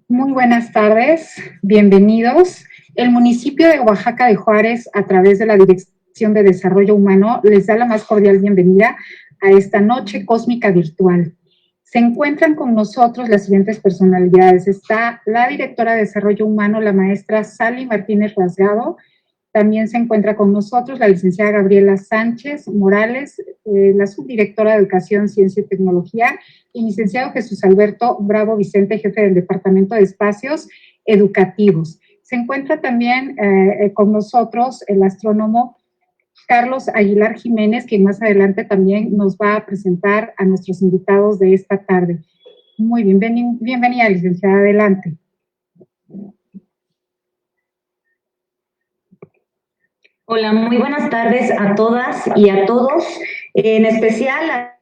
Muy buenas tardes, bienvenidos. El municipio de Oaxaca de Juárez, a través de la Dirección de Desarrollo Humano, les da la más cordial bienvenida a esta noche cósmica virtual. Se encuentran con nosotros las siguientes personalidades. Está la directora de Desarrollo Humano, la maestra Sally Martínez Rasgado. También se encuentra con nosotros la licenciada Gabriela Sánchez Morales, la subdirectora de Educación, Ciencia y Tecnología, y licenciado Jesús Alberto Bravo Vicente, jefe del Departamento de Espacios Educativos. Se encuentra también con nosotros el astrónomo Carlos Aguilar Jiménez, quien más adelante también nos va a presentar a nuestros invitados de esta tarde. Muy bien, bienvenida, licenciada, adelante. Hola, muy buenas tardes a todas y a todos, en especial a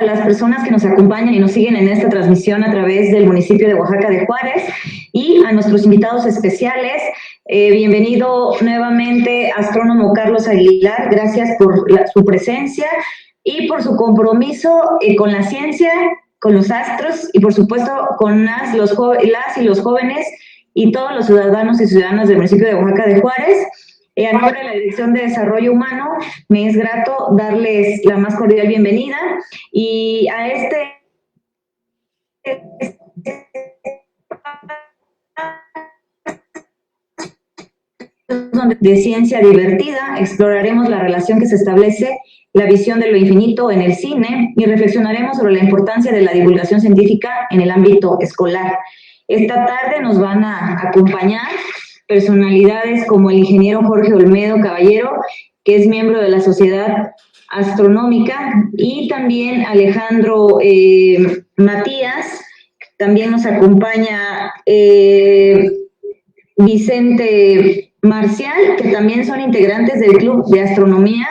las personas que nos acompañan y nos siguen en esta transmisión a través del municipio de Oaxaca de Juárez y a nuestros invitados especiales. Bienvenido nuevamente, astrónomo Carlos Aguilar, gracias por su presencia y por su compromiso con la ciencia, con los astros y por supuesto con las y los jóvenes y todos los ciudadanos y ciudadanas del municipio de Oaxaca de Juárez. A nombre de la Dirección de Desarrollo Humano, me es grato darles la más cordial bienvenida y a de ciencia divertida, exploraremos la relación que se establece, la visión de lo infinito en el cine y reflexionaremos sobre la importancia de la divulgación científica en el ámbito escolar. Esta tarde nos van a acompañar personalidades como el ingeniero Jorge Olmedo Caballero, que es miembro de la Sociedad Astronómica, y también Alejandro Matías. También nos acompaña Vicente Marcial, que también son integrantes del Club de Astronomía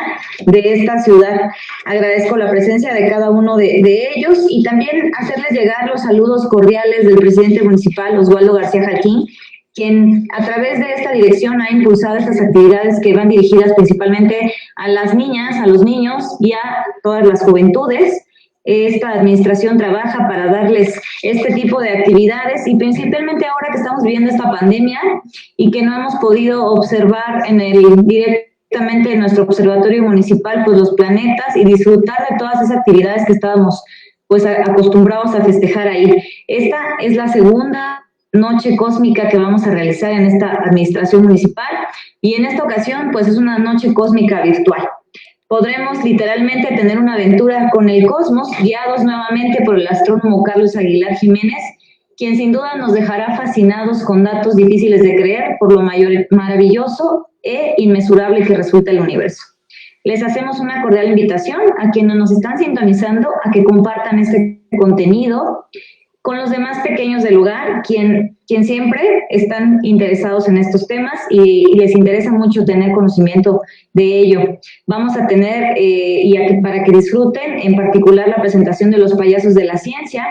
de esta ciudad. Agradezco la presencia de cada uno de ellos y también hacerles llegar los saludos cordiales del presidente municipal, Oswaldo García Jalquín, quien a través de esta dirección ha impulsado estas actividades que van dirigidas principalmente a las niñas, a los niños y a todas las juventudes. Esta administración trabaja para darles este tipo de actividades y principalmente ahora que estamos viviendo esta pandemia y que no hemos podido observar directamente en nuestro observatorio municipal pues los planetas y disfrutar de todas esas actividades que estábamos pues acostumbrados a festejar ahí. Esta es la segunda noche cósmica que vamos a realizar en esta administración municipal y en esta ocasión pues es una noche cósmica virtual. Podremos literalmente tener una aventura con el cosmos, guiados nuevamente por el astrónomo Carlos Aguilar Jiménez, quien sin duda nos dejará fascinados con datos difíciles de creer por lo maravilloso e inmesurable que resulta el universo. Les hacemos una cordial invitación a quienes nos están sintonizando a que compartan este contenido con los demás pequeños del lugar, quien siempre están interesados en estos temas y les interesa mucho tener conocimiento de ello. Vamos a tener, para que disfruten, en particular la presentación de los payasos de la ciencia,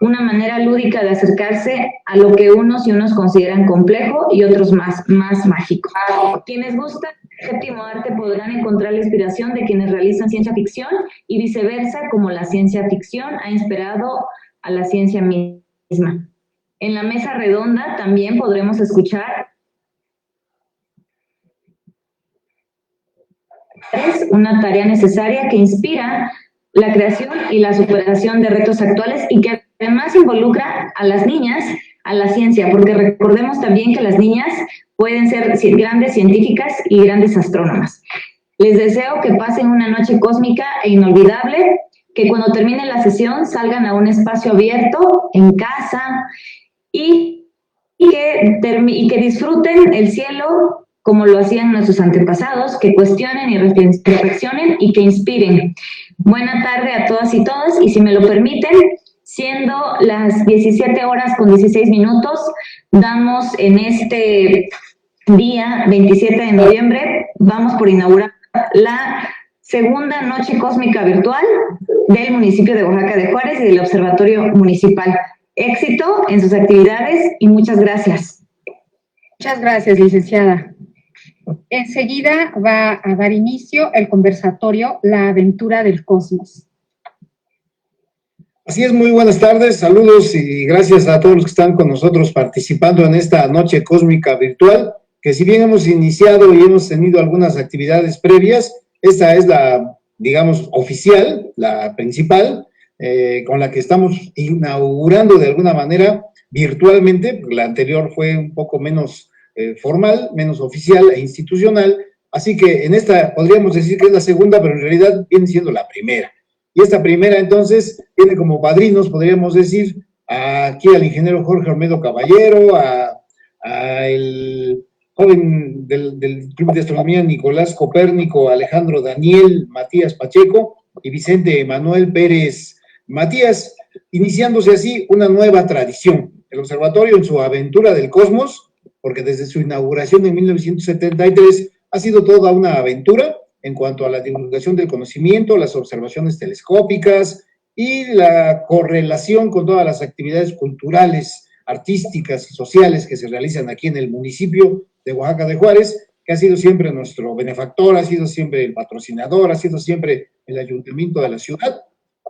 una manera lúdica de acercarse a lo que unos y unos consideran complejo y otros más mágico. Quienes gustan el séptimo arte podrán encontrar la inspiración de quienes realizan ciencia ficción y viceversa, como la ciencia ficción ha inspirado a la ciencia misma. En la mesa redonda también podremos escuchar una tarea necesaria que inspira la creación y la superación de retos actuales y que además involucra a las niñas a la ciencia, porque recordemos también que las niñas pueden ser grandes científicas y grandes astrónomas. Les deseo que pasen una noche cósmica e inolvidable, que cuando termine la sesión salgan a un espacio abierto en casa y que disfruten el cielo como lo hacían nuestros antepasados, que cuestionen y reflexionen y que inspiren. Buena tarde a todas y todos, y si me lo permiten, siendo las 17 horas con 16 minutos. Damos en este día 27 de noviembre, vamos por inaugurar la segunda noche cósmica virtual del municipio de Oaxaca de Juárez y del Observatorio Municipal. Éxito en sus actividades y muchas gracias. Muchas gracias, licenciada. Enseguida va a dar inicio el conversatorio La Aventura del Cosmos. Así es, muy buenas tardes, saludos y gracias a todos los que están con nosotros participando en esta noche cósmica virtual, que si bien hemos iniciado y hemos tenido algunas actividades previas, esta es la, digamos, oficial, la principal, con la que estamos inaugurando de alguna manera virtualmente, porque la anterior fue un poco menos formal, menos oficial e institucional, así que en esta podríamos decir que es la segunda, pero en realidad viene siendo la primera. Y esta primera, entonces, tiene como padrinos, podríamos decir, aquí al ingeniero Jorge Olmedo Caballero, a el joven del Club de Astronomía Nicolás Copérnico, Alejandro Daniel Matías Pacheco y Vicente Manuel Pérez Matías, iniciándose así una nueva tradición. El observatorio en su aventura del cosmos, porque desde su inauguración en 1973 ha sido toda una aventura, en cuanto a la divulgación del conocimiento, las observaciones telescópicas y la correlación con todas las actividades culturales, artísticas y sociales que se realizan aquí en el municipio de Oaxaca de Juárez, que ha sido siempre nuestro benefactor, ha sido siempre el patrocinador, ha sido siempre el ayuntamiento de la ciudad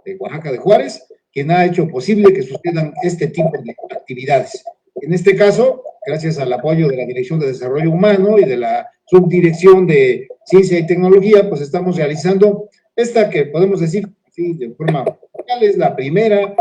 de Oaxaca de Juárez, quien ha hecho posible que sucedan este tipo de actividades. En este caso, gracias al apoyo de la Dirección de Desarrollo Humano y de la Subdirección de Ciencia y Tecnología, pues estamos realizando esta que podemos decir, sí, de forma real, es la primera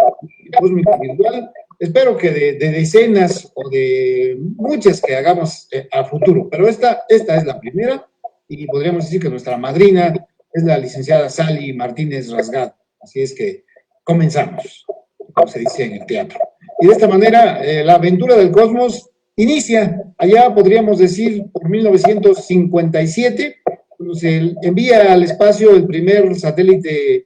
cósmica virtual. Espero que de decenas o de muchas que hagamos a futuro, pero esta es la primera y podríamos decir que nuestra madrina es la licenciada Sally Martínez Rasgado. Así es que comenzamos, como se dice en el teatro. Y de esta manera, la aventura del cosmos inicia, allá podríamos decir, por 1957, cuando se envía al espacio el primer satélite,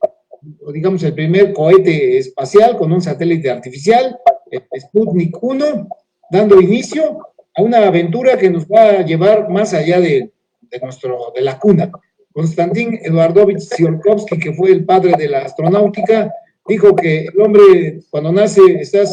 o digamos el primer cohete espacial con un satélite artificial, el Sputnik 1, dando inicio a una aventura que nos va a llevar más allá de la cuna. Konstantin Eduardovich Tsiolkovsky, que fue el padre de la astronáutica, dijo que el hombre cuando nace está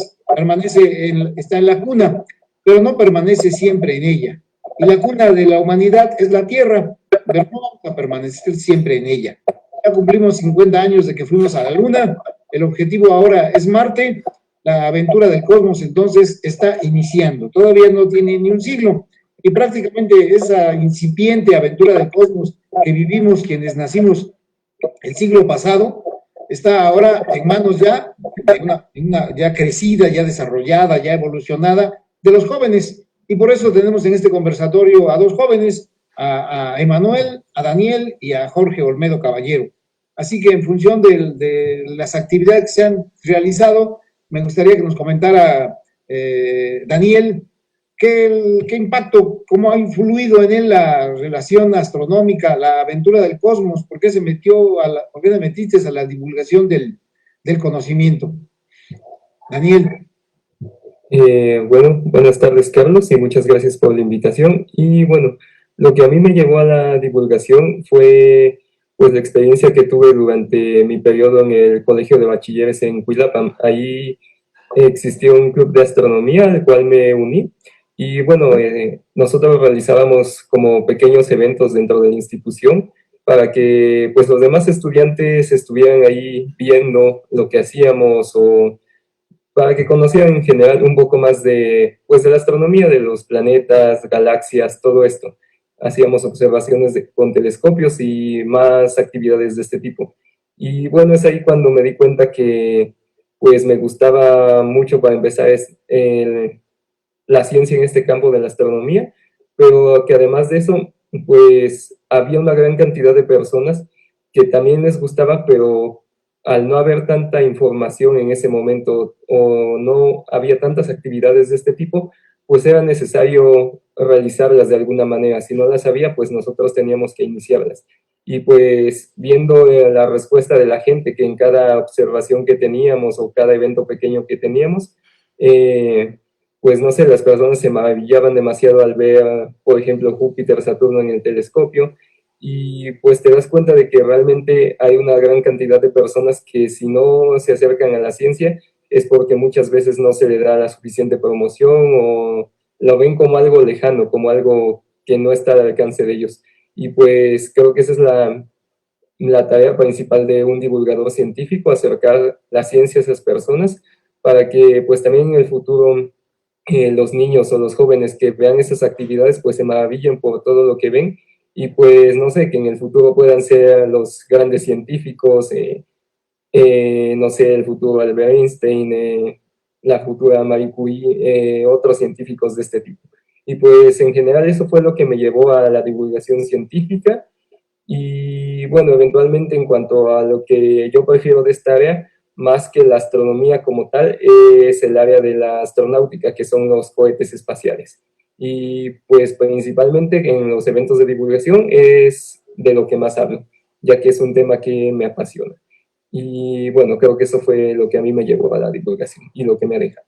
en la cuna, pero no permanece siempre en ella. Y la cuna de la humanidad es la Tierra, pero no vamos a permanecer siempre en ella. Ya cumplimos 50 años de que fuimos a la Luna, el objetivo ahora es Marte, la aventura del cosmos entonces está iniciando, todavía no tiene ni un siglo, y prácticamente esa incipiente aventura del cosmos que vivimos quienes nacimos el siglo pasado, está ahora en manos ya de una ya crecida, ya desarrollada, ya evolucionada de los jóvenes. Y por eso tenemos en este conversatorio a dos jóvenes, a Emanuel, a Daniel y a Jorge Olmedo Caballero. Así que en función de las actividades que se han realizado, me gustaría que nos comentara Daniel, ¿qué impacto, cómo ha influido en él la relación astronómica, la aventura del cosmos? ¿Por qué te metiste a la divulgación del conocimiento? Daniel. Bueno, buenas tardes, Carlos, y muchas gracias por la invitación. Y bueno, lo que a mí me llevó a la divulgación fue pues la experiencia que tuve durante mi periodo en el Colegio de Bachilleres en Cuilapam. Ahí existió un club de astronomía al cual me uní. Y bueno, nosotros realizábamos como pequeños eventos dentro de la institución para que pues los demás estudiantes estuvieran ahí viendo lo que hacíamos o para que conocieran en general un poco más de la astronomía, de los planetas, galaxias, todo esto. Hacíamos observaciones con telescopios y más actividades de este tipo. Y bueno, es ahí cuando me di cuenta que pues me gustaba mucho para empezar la ciencia en este campo de la astronomía, pero que además de eso, pues había una gran cantidad de personas que también les gustaba, pero al no haber tanta información en ese momento o no había tantas actividades de este tipo, pues era necesario realizarlas de alguna manera. Si no las había, pues nosotros teníamos que iniciarlas. y pues viendo la respuesta de la gente, que en cada observación que teníamos o cada evento pequeño que teníamos, pues no sé, las personas se maravillaban demasiado al ver, por ejemplo, Júpiter, Saturno en el telescopio, y pues te das cuenta de que realmente hay una gran cantidad de personas que si no se acercan a la ciencia es porque muchas veces no se le da la suficiente promoción o lo ven como algo lejano, como algo que no está al alcance de ellos. Y pues creo que esa es la tarea principal de un divulgador científico, acercar la ciencia a esas personas para que pues también en el futuro los niños o los jóvenes que vean esas actividades pues se maravillen por todo lo que ven y pues no sé, que en el futuro puedan ser los grandes científicos, no sé, el futuro Albert Einstein, la futura Marie Curie, otros científicos de este tipo. Y pues en general eso fue lo que me llevó a la divulgación científica y bueno, eventualmente en cuanto a lo que yo prefiero de esta área, más que la astronomía como tal, es el área de la astronáutica, que son los cohetes espaciales. Y pues principalmente en los eventos de divulgación es de lo que más hablo, ya que es un tema que me apasiona. Y bueno, creo que eso fue lo que a mí me llevó a la divulgación y lo que me ha dejado.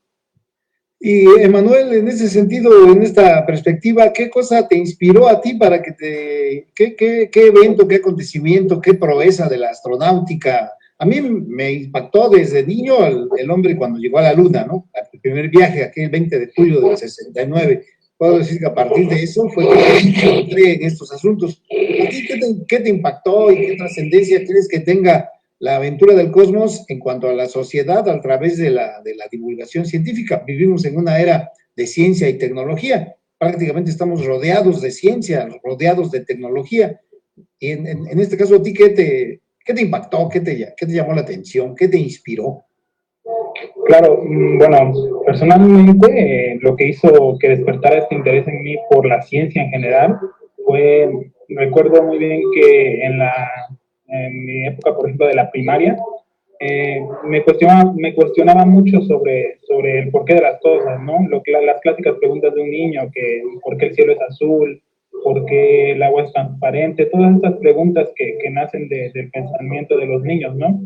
Y Emanuel, en ese sentido, en esta perspectiva, ¿qué cosa te inspiró a ti para que qué evento, qué acontecimiento, qué proeza de la astronáutica? A mí me impactó desde niño el hombre cuando llegó a la Luna, ¿no? El primer viaje, aquel 20 de julio del 69. Puedo decir que a partir de eso fue que entré en estos asuntos. ¿A ti qué te impactó y qué trascendencia crees que tenga la aventura del cosmos en cuanto a la sociedad a través de la divulgación científica? Vivimos en una era de ciencia y tecnología. Prácticamente estamos rodeados de ciencia, rodeados de tecnología. Y en este caso, ¿a ti qué te impactó? ¿Qué te llamó la atención? ¿Qué te inspiró? Claro, bueno, personalmente lo que hizo que despertara este interés en mí por la ciencia en general fue, recuerdo muy bien que en mi época, por ejemplo, de la primaria, me cuestionaba mucho sobre el porqué de las cosas, ¿no? Las clásicas preguntas de un niño, que por qué el cielo es azul, por qué el agua es transparente, todas estas preguntas que nacen del pensamiento de los niños, ¿no?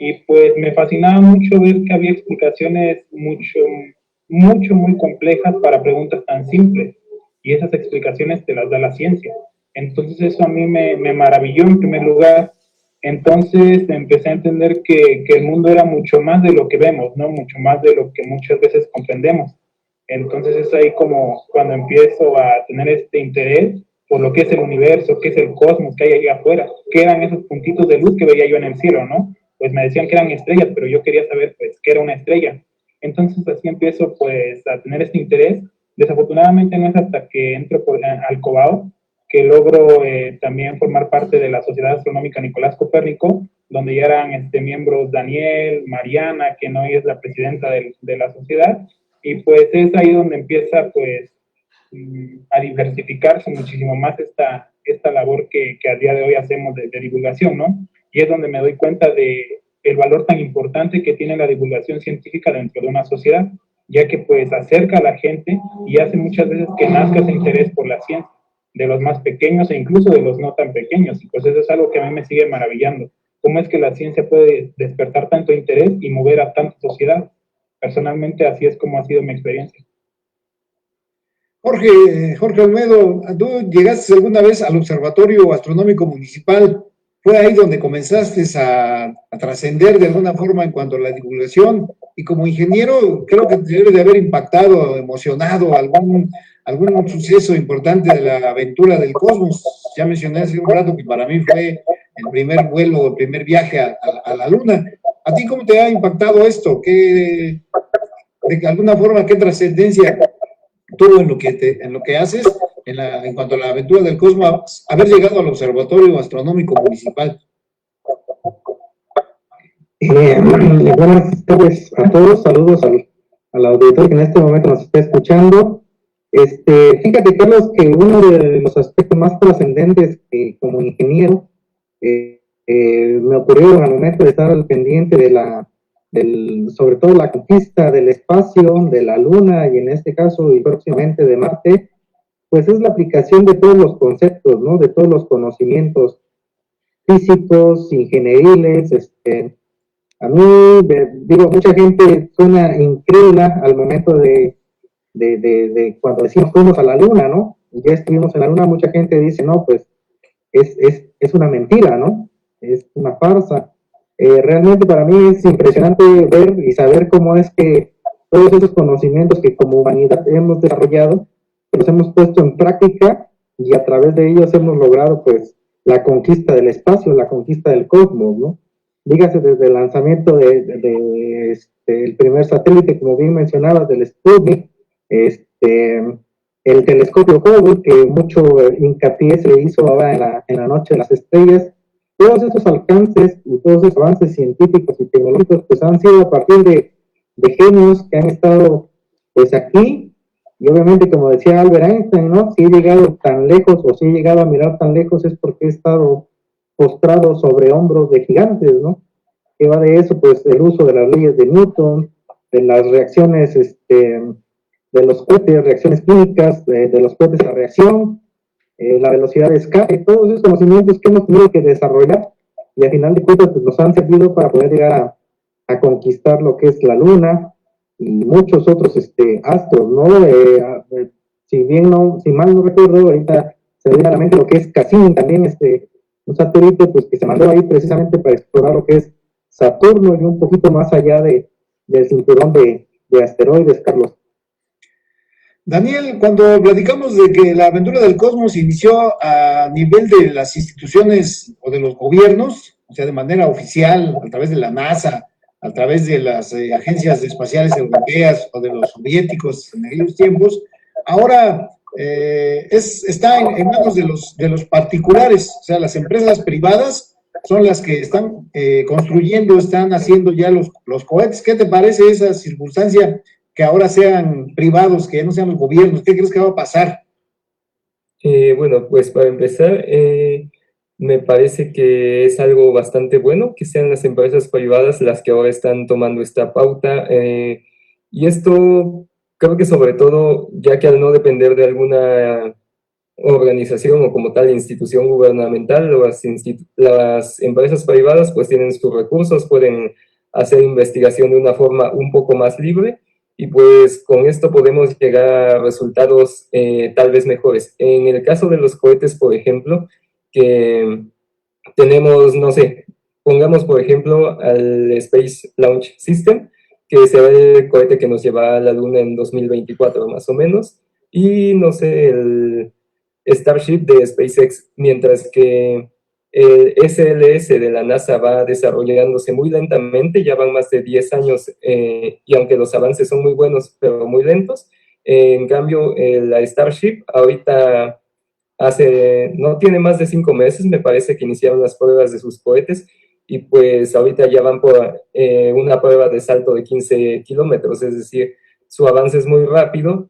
Y pues me fascinaba mucho ver que había explicaciones muy complejas para preguntas tan simples, y esas explicaciones te las da la ciencia. Entonces eso a mí me maravilló en primer lugar. Entonces empecé a entender que el mundo era mucho más de lo que vemos, ¿no? Mucho más de lo que muchas veces comprendemos. Entonces es ahí como cuando empiezo a tener este interés por lo que es el universo, qué es el cosmos que hay ahí afuera, qué eran esos puntitos de luz que veía yo en el cielo, ¿no? Pues me decían que eran estrellas, pero yo quería saber, pues, qué era una estrella. Entonces así empiezo, pues, a tener este interés. Desafortunadamente no es hasta que entro al COBAO que logro también formar parte de la Sociedad Astronómica Nicolás Copérnico, donde ya eran miembros Daniel, Mariana, que hoy es la presidenta de la sociedad, y pues es ahí donde empieza, pues, a diversificarse muchísimo más esta labor que a día de hoy hacemos de divulgación, ¿no? Y es donde me doy cuenta de el valor tan importante que tiene la divulgación científica dentro de una sociedad, ya que pues acerca a la gente y hace muchas veces que nazca ese interés por la ciencia, de los más pequeños e incluso de los no tan pequeños. Y pues eso es algo que a mí me sigue maravillando. ¿Cómo es que la ciencia puede despertar tanto interés y mover a tanta sociedad? Personalmente así es como ha sido mi experiencia. Jorge Olmedo, ¿tú llegaste alguna vez al Observatorio Astronómico Municipal? ¿Fue ahí donde comenzaste a trascender de alguna forma en cuanto a la divulgación? Y como ingeniero, creo que te debe de haber impactado, emocionado algún suceso importante de la aventura del cosmos. Ya mencioné hace un rato que para mí fue el primer vuelo, el primer viaje a la Luna. ¿A ti cómo te ha impactado esto? De alguna forma, ¿qué trascendencia tuvo en lo que haces en cuanto a la aventura del cosmos, haber llegado al Observatorio Astronómico Municipal? Buenas tardes a todos, saludos al auditorio que en este momento nos está escuchando. Fíjate, Carlos, que uno de los aspectos más trascendentes como ingeniero me ocurrió al momento de estar al pendiente sobre todo la conquista del espacio, de la Luna y en este caso y próximamente de Marte, pues es la aplicación de todos los conceptos, ¿no? De todos los conocimientos físicos, ingenieriles, a mí, digo, mucha gente suena incrédula al momento de cuando decimos fuimos a la luna, ¿no? Y ya estuvimos en la luna, mucha gente dice, no, pues es una mentira, ¿no? Es una farsa. Realmente para mí es impresionante ver y saber cómo es que todos esos conocimientos que como humanidad hemos desarrollado, los hemos puesto en práctica y a través de ellos hemos logrado pues la conquista del espacio, la conquista del cosmos, ¿no? Dígase desde el lanzamiento el primer satélite, como bien mencionabas, del Sputnik, el telescopio Hubble, que mucho hincapié se hizo ahora en la noche de las estrellas. Todos esos alcances y todos esos avances científicos y tecnológicos pues han sido a partir de genios que han estado pues aquí, y obviamente como decía Albert Einstein, ¿no? Si he llegado tan lejos o si he llegado a mirar tan lejos es porque he estado postrado sobre hombros de gigantes, ¿no? Que va de eso, pues el uso de las leyes de Newton, de las reacciones, de los cohetes, reacciones químicas, de los cohetes a reacción, la velocidad de escape, todos esos conocimientos que hemos tenido que desarrollar y al final de cuentas pues, nos han servido para poder llegar a conquistar lo que es la Luna y muchos otros astros, ¿no? Si mal no recuerdo, ahorita se me viene a la mente lo que es Cassini, también un satélite pues, que se mandó ahí precisamente para explorar lo que es Saturno y un poquito más allá del cinturón de asteroides, Carlos. Daniel, cuando platicamos de que la aventura del cosmos inició a nivel de las instituciones o de los gobiernos, o sea, de manera oficial, a través de la NASA, a través de las agencias espaciales europeas o de los soviéticos en aquellos tiempos, ahora está en manos de los particulares, o sea, las empresas privadas son las que están construyendo, están haciendo ya los cohetes. ¿Qué te parece esa circunstancia? Que ahora sean privados, que ya no sean los gobiernos. ¿Qué crees que va a pasar? Bueno, pues para empezar, me parece que es algo bastante bueno que sean las empresas privadas las que ahora están tomando esta pauta. Y esto creo que sobre todo, ya que al no depender de alguna organización o como tal institución gubernamental, las empresas privadas pues tienen sus recursos, pueden hacer investigación de una forma un poco más libre, y pues con esto podemos llegar a resultados tal vez mejores. En el caso de los cohetes, por ejemplo, que tenemos, no sé, pongamos por ejemplo al Space Launch System, que será el cohete que nos lleva a la Luna en 2024 más o menos, y no sé, el Starship de SpaceX, mientras que el SLS de la NASA va desarrollándose muy lentamente, ya van más de 10 años, y aunque los avances son muy buenos, pero muy lentos, en cambio, la Starship ahorita no tiene más de 5 meses, me parece que iniciaron las pruebas de sus cohetes, y pues ahorita ya van por una prueba de salto de 15 kilómetros, es decir, su avance es muy rápido,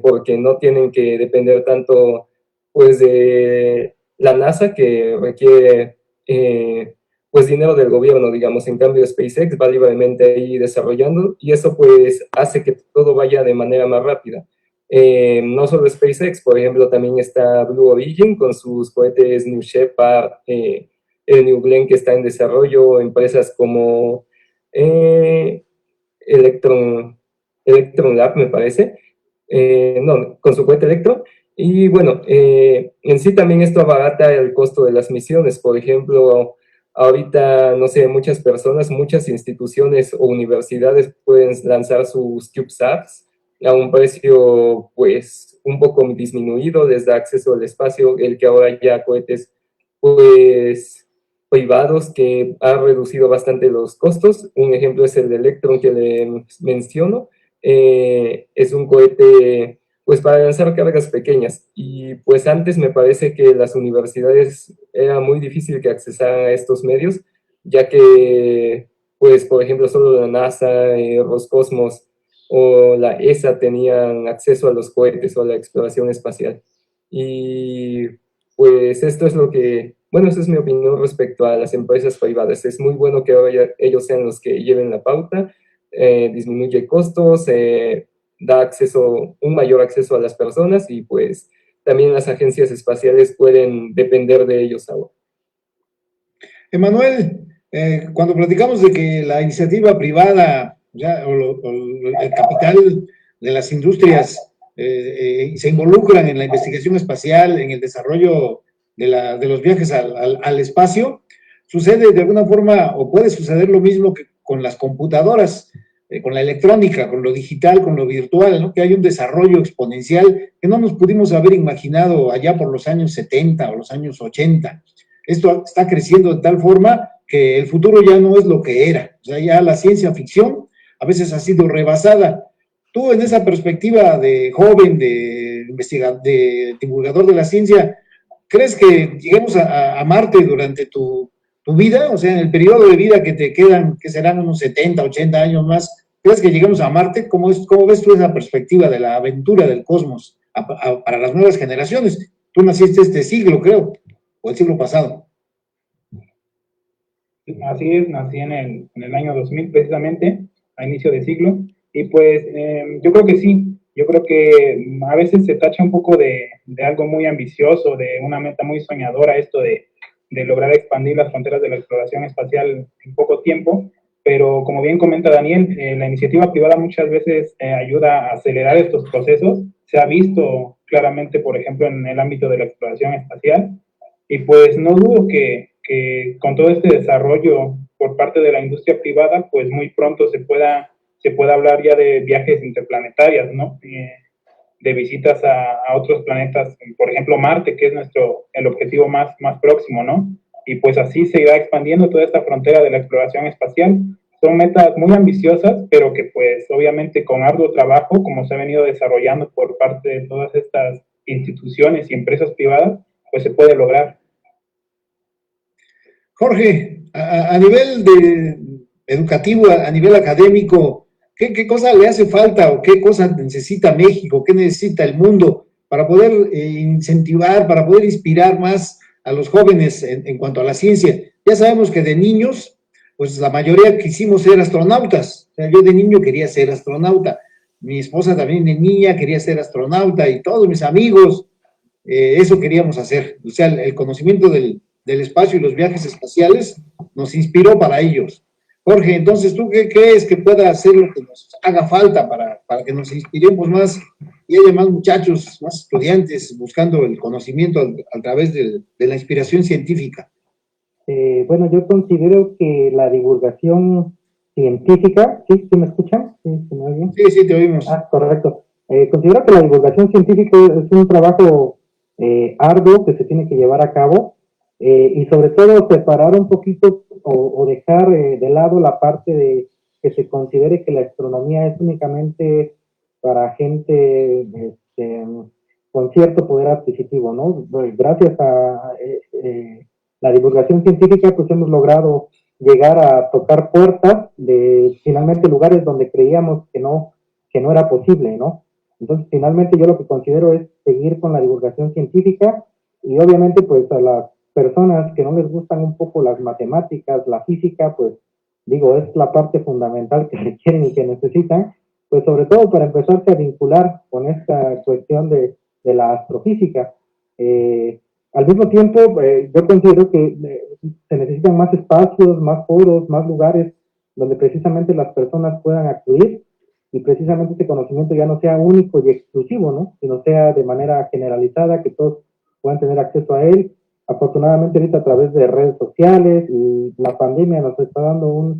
porque no tienen que depender tanto pues de la NASA, que requiere pues dinero del gobierno, digamos. En cambio SpaceX va libremente ahí desarrollando, y eso pues hace que todo vaya de manera más rápida. No solo SpaceX, por ejemplo, también está Blue Origin con sus cohetes New Shepard, el New Glenn que está en desarrollo, empresas como Electron Lab, me parece, no, con su cohete Electron. Y bueno, en sí también esto abarata el costo de las misiones. Por ejemplo, ahorita, no sé, muchas personas, muchas instituciones o universidades pueden lanzar sus CubeSats a un precio, pues, un poco disminuido, les da acceso al espacio, el que ahora ya cohetes, pues, privados, que ha reducido bastante los costos. Un ejemplo es el de Electron que le menciono. Es un cohete pues para lanzar cargas pequeñas, y pues antes me parece que las universidades era muy difícil que accesaran a estos medios, ya que pues por ejemplo solo la NASA, Roscosmos o la ESA tenían acceso a los cohetes o a la exploración espacial. Y pues esto es lo que, bueno, esa es mi opinión respecto a las empresas privadas. Es muy bueno que ahora ellos sean los que lleven la pauta, disminuye costos, da acceso, un mayor acceso a las personas, y pues también las agencias espaciales pueden depender de ellos ahora. Emanuel, cuando platicamos de que la iniciativa privada el capital de las industrias se involucran en la investigación espacial, en el desarrollo de los viajes al espacio, sucede de alguna forma, o puede suceder lo mismo que con las computadoras, con la electrónica, con lo digital, con lo virtual, ¿no? Que hay un desarrollo exponencial que no nos pudimos haber imaginado allá por los años 70 o los años 80. Esto está creciendo de tal forma que el futuro ya no es lo que era. O sea, ya la ciencia ficción a veces ha sido rebasada. Tú, en esa perspectiva de joven, de divulgador de la ciencia, ¿crees que lleguemos a Marte durante tu vida? O sea, en el periodo de vida que te quedan, que serán unos 70, 80 años más, ¿crees que lleguemos a Marte? ¿Cómo ves tú esa perspectiva de la aventura del cosmos para las nuevas generaciones? Tú naciste este siglo, creo, o el siglo pasado. Así es, nací en el año 2000 precisamente, a inicio de siglo, y pues yo creo que sí, yo creo que a veces se tacha un poco de algo muy ambicioso, de una meta muy soñadora, esto de lograr expandir las fronteras de la exploración espacial en poco tiempo, pero como bien comenta Daniel, la iniciativa privada muchas veces ayuda a acelerar estos procesos. Se ha visto claramente, por ejemplo, en el ámbito de la exploración espacial, y pues no dudo que con todo este desarrollo por parte de la industria privada, pues muy pronto se pueda hablar ya de viajes interplanetarios, ¿no? De visitas a otros planetas, por ejemplo Marte, que es el objetivo más próximo, ¿no? Y pues así se irá expandiendo toda esta frontera de la exploración espacial. Son metas muy ambiciosas, pero que pues obviamente con arduo trabajo, como se ha venido desarrollando por parte de todas estas instituciones y empresas privadas, pues se puede lograr. Jorge, a nivel educativo, a nivel académico, ¿qué cosa le hace falta o qué cosa necesita México, qué necesita el mundo para poder incentivar, para poder inspirar más a los jóvenes en cuanto a la ciencia? Ya sabemos que de niños, pues la mayoría quisimos ser astronautas. O sea, yo de niño quería ser astronauta. Mi esposa también de niña quería ser astronauta y todos mis amigos, eso queríamos hacer. O sea, el conocimiento del espacio y los viajes espaciales nos inspiró para ellos. Jorge, entonces, ¿tú qué crees que pueda hacer lo que nos haga falta para que nos inspiremos más y haya más muchachos, más estudiantes buscando el conocimiento a través de la inspiración científica? Bueno, yo considero que la divulgación científica, ¿sí me escuchan? ¿Sí me oyen? Sí, te oímos. Correcto. Considero que la divulgación científica es un trabajo arduo que se tiene que llevar a cabo y sobre todo separar un poquito o dejar de lado la parte de que se considere que la astronomía es únicamente para gente con cierto poder adquisitivo, ¿no? Gracias a la divulgación científica, pues hemos logrado llegar a tocar puertas de finalmente lugares donde creíamos que no era posible, ¿no? Entonces, finalmente yo lo que considero es seguir con la divulgación científica y obviamente pues a las personas que no les gustan un poco las matemáticas, la física, pues digo, es la parte fundamental que requieren y que necesitan, pues sobre todo para empezarse a vincular con esta cuestión de la astrofísica. Al mismo tiempo, yo considero que se necesitan más espacios, más foros, más lugares donde precisamente las personas puedan acudir y precisamente este conocimiento ya no sea único y exclusivo, ¿no? Sino sea de manera generalizada, que todos puedan tener acceso a él. Afortunadamente ahorita a través de redes sociales y la pandemia nos está dando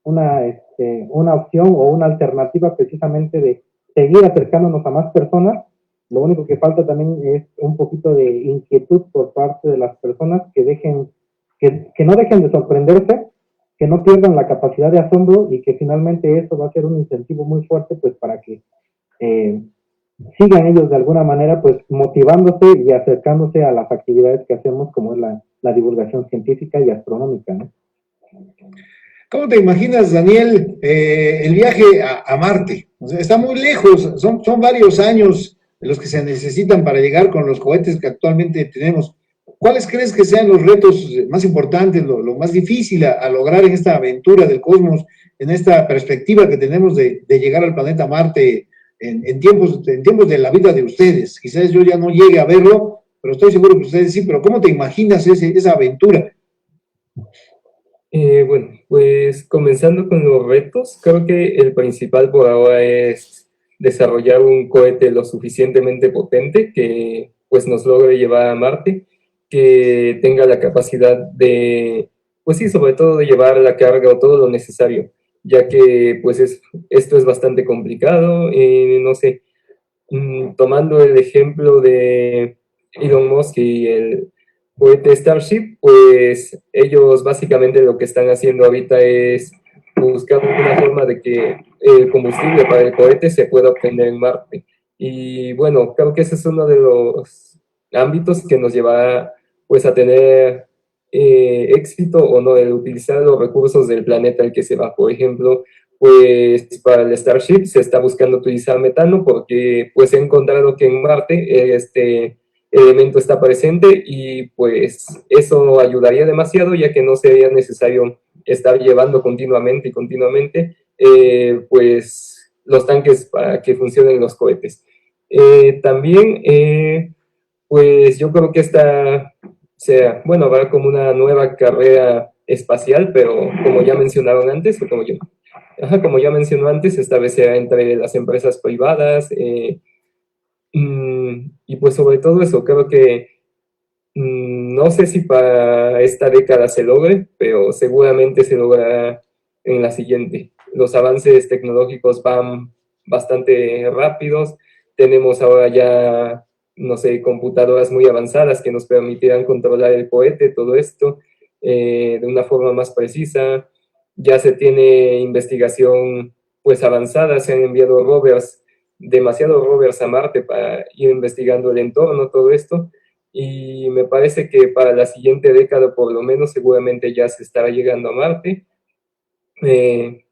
una opción o una alternativa precisamente de seguir acercándonos a más personas. Lo único que falta también es un poquito de inquietud por parte de las personas que no dejen de sorprenderse, que no pierdan la capacidad de asombro y que finalmente eso va a ser un incentivo muy fuerte pues para que sigan ellos de alguna manera pues motivándose y acercándose a las actividades que hacemos como es la divulgación científica y astronómica, ¿no? ¿Cómo te imaginas, Daniel, el viaje a Marte? O sea, está muy lejos, son varios años los que se necesitan para llegar con los cohetes que actualmente tenemos. ¿Cuáles crees que sean los retos más importantes, lo más difícil a lograr en esta aventura del cosmos, en esta perspectiva que tenemos de llegar al planeta Marte en tiempos de la vida de ustedes? Quizás yo ya no llegue a verlo, pero estoy seguro que ustedes sí. Pero ¿cómo te imaginas esa aventura? Bueno, pues comenzando con los retos, creo que el principal por ahora es desarrollar un cohete lo suficientemente potente que pues nos logre llevar a Marte, que tenga la capacidad de, pues sí, sobre todo de llevar la carga o todo lo necesario, ya que pues esto es bastante complicado, no sé, tomando el ejemplo de Elon Musk y el cohete Starship, pues ellos básicamente lo que están haciendo ahorita es buscar una forma de que el combustible para el cohete se pueda obtener en Marte. Y bueno, creo que ese es uno de los ámbitos que nos llevará pues a tener éxito o no, el utilizar los recursos del planeta al que se va. Por ejemplo, pues para el Starship se está buscando utilizar metano porque pues he encontrado que en Marte este elemento está presente y pues eso ayudaría demasiado ya que no sería necesario estar llevando continuamente pues los tanques para que funcionen los cohetes. También pues yo creo que esta sea, bueno, habrá como una nueva carrera espacial, pero como ya mencionaron antes, o como ya mencionó antes, esta vez será entre las empresas privadas, y pues sobre todo eso, creo que no sé si para esta década se logre, pero seguramente se logrará en la siguiente. Los avances tecnológicos van bastante rápidos, tenemos ahora ya, no sé, computadoras muy avanzadas que nos permitirán controlar el cohete, todo esto, de una forma más precisa. Ya se tiene investigación pues avanzada, se han enviado rovers, demasiados rovers a Marte para ir investigando el entorno, todo esto, y me parece que para la siguiente década por lo menos seguramente ya se estará llegando a Marte.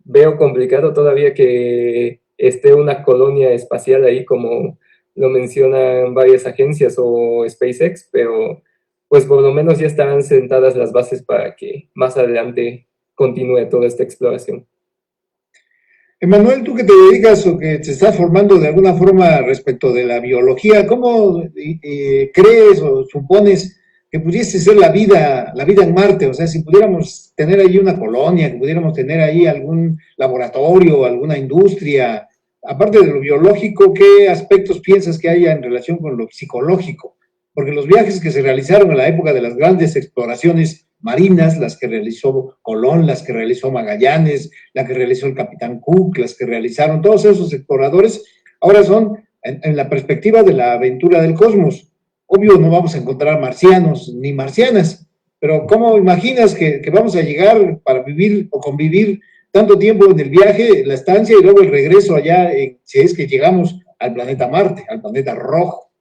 Veo complicado todavía que esté una colonia espacial ahí como lo mencionan varias agencias o SpaceX, pero pues por lo menos ya estarán sentadas las bases para que más adelante continúe toda esta exploración. Emanuel, tú que te dedicas o que te estás formando de alguna forma respecto de la biología, ¿cómo crees o supones que pudiese ser la vida en Marte? O sea, si pudiéramos tener ahí una colonia, que pudiéramos tener ahí algún laboratorio, alguna industria, aparte de lo biológico, ¿qué aspectos piensas que haya en relación con lo psicológico? Porque los viajes que se realizaron en la época de las grandes exploraciones marinas, las que realizó Colón, las que realizó Magallanes, la que realizó el capitán Cook, las que realizaron todos esos exploradores, ahora son en la perspectiva de la aventura del cosmos. Obvio no vamos a encontrar marcianos ni marcianas, pero ¿cómo imaginas que vamos a llegar para vivir o convivir tanto tiempo en el viaje, la estancia y luego el regreso allá, si es que llegamos al planeta Marte, al planeta rojo?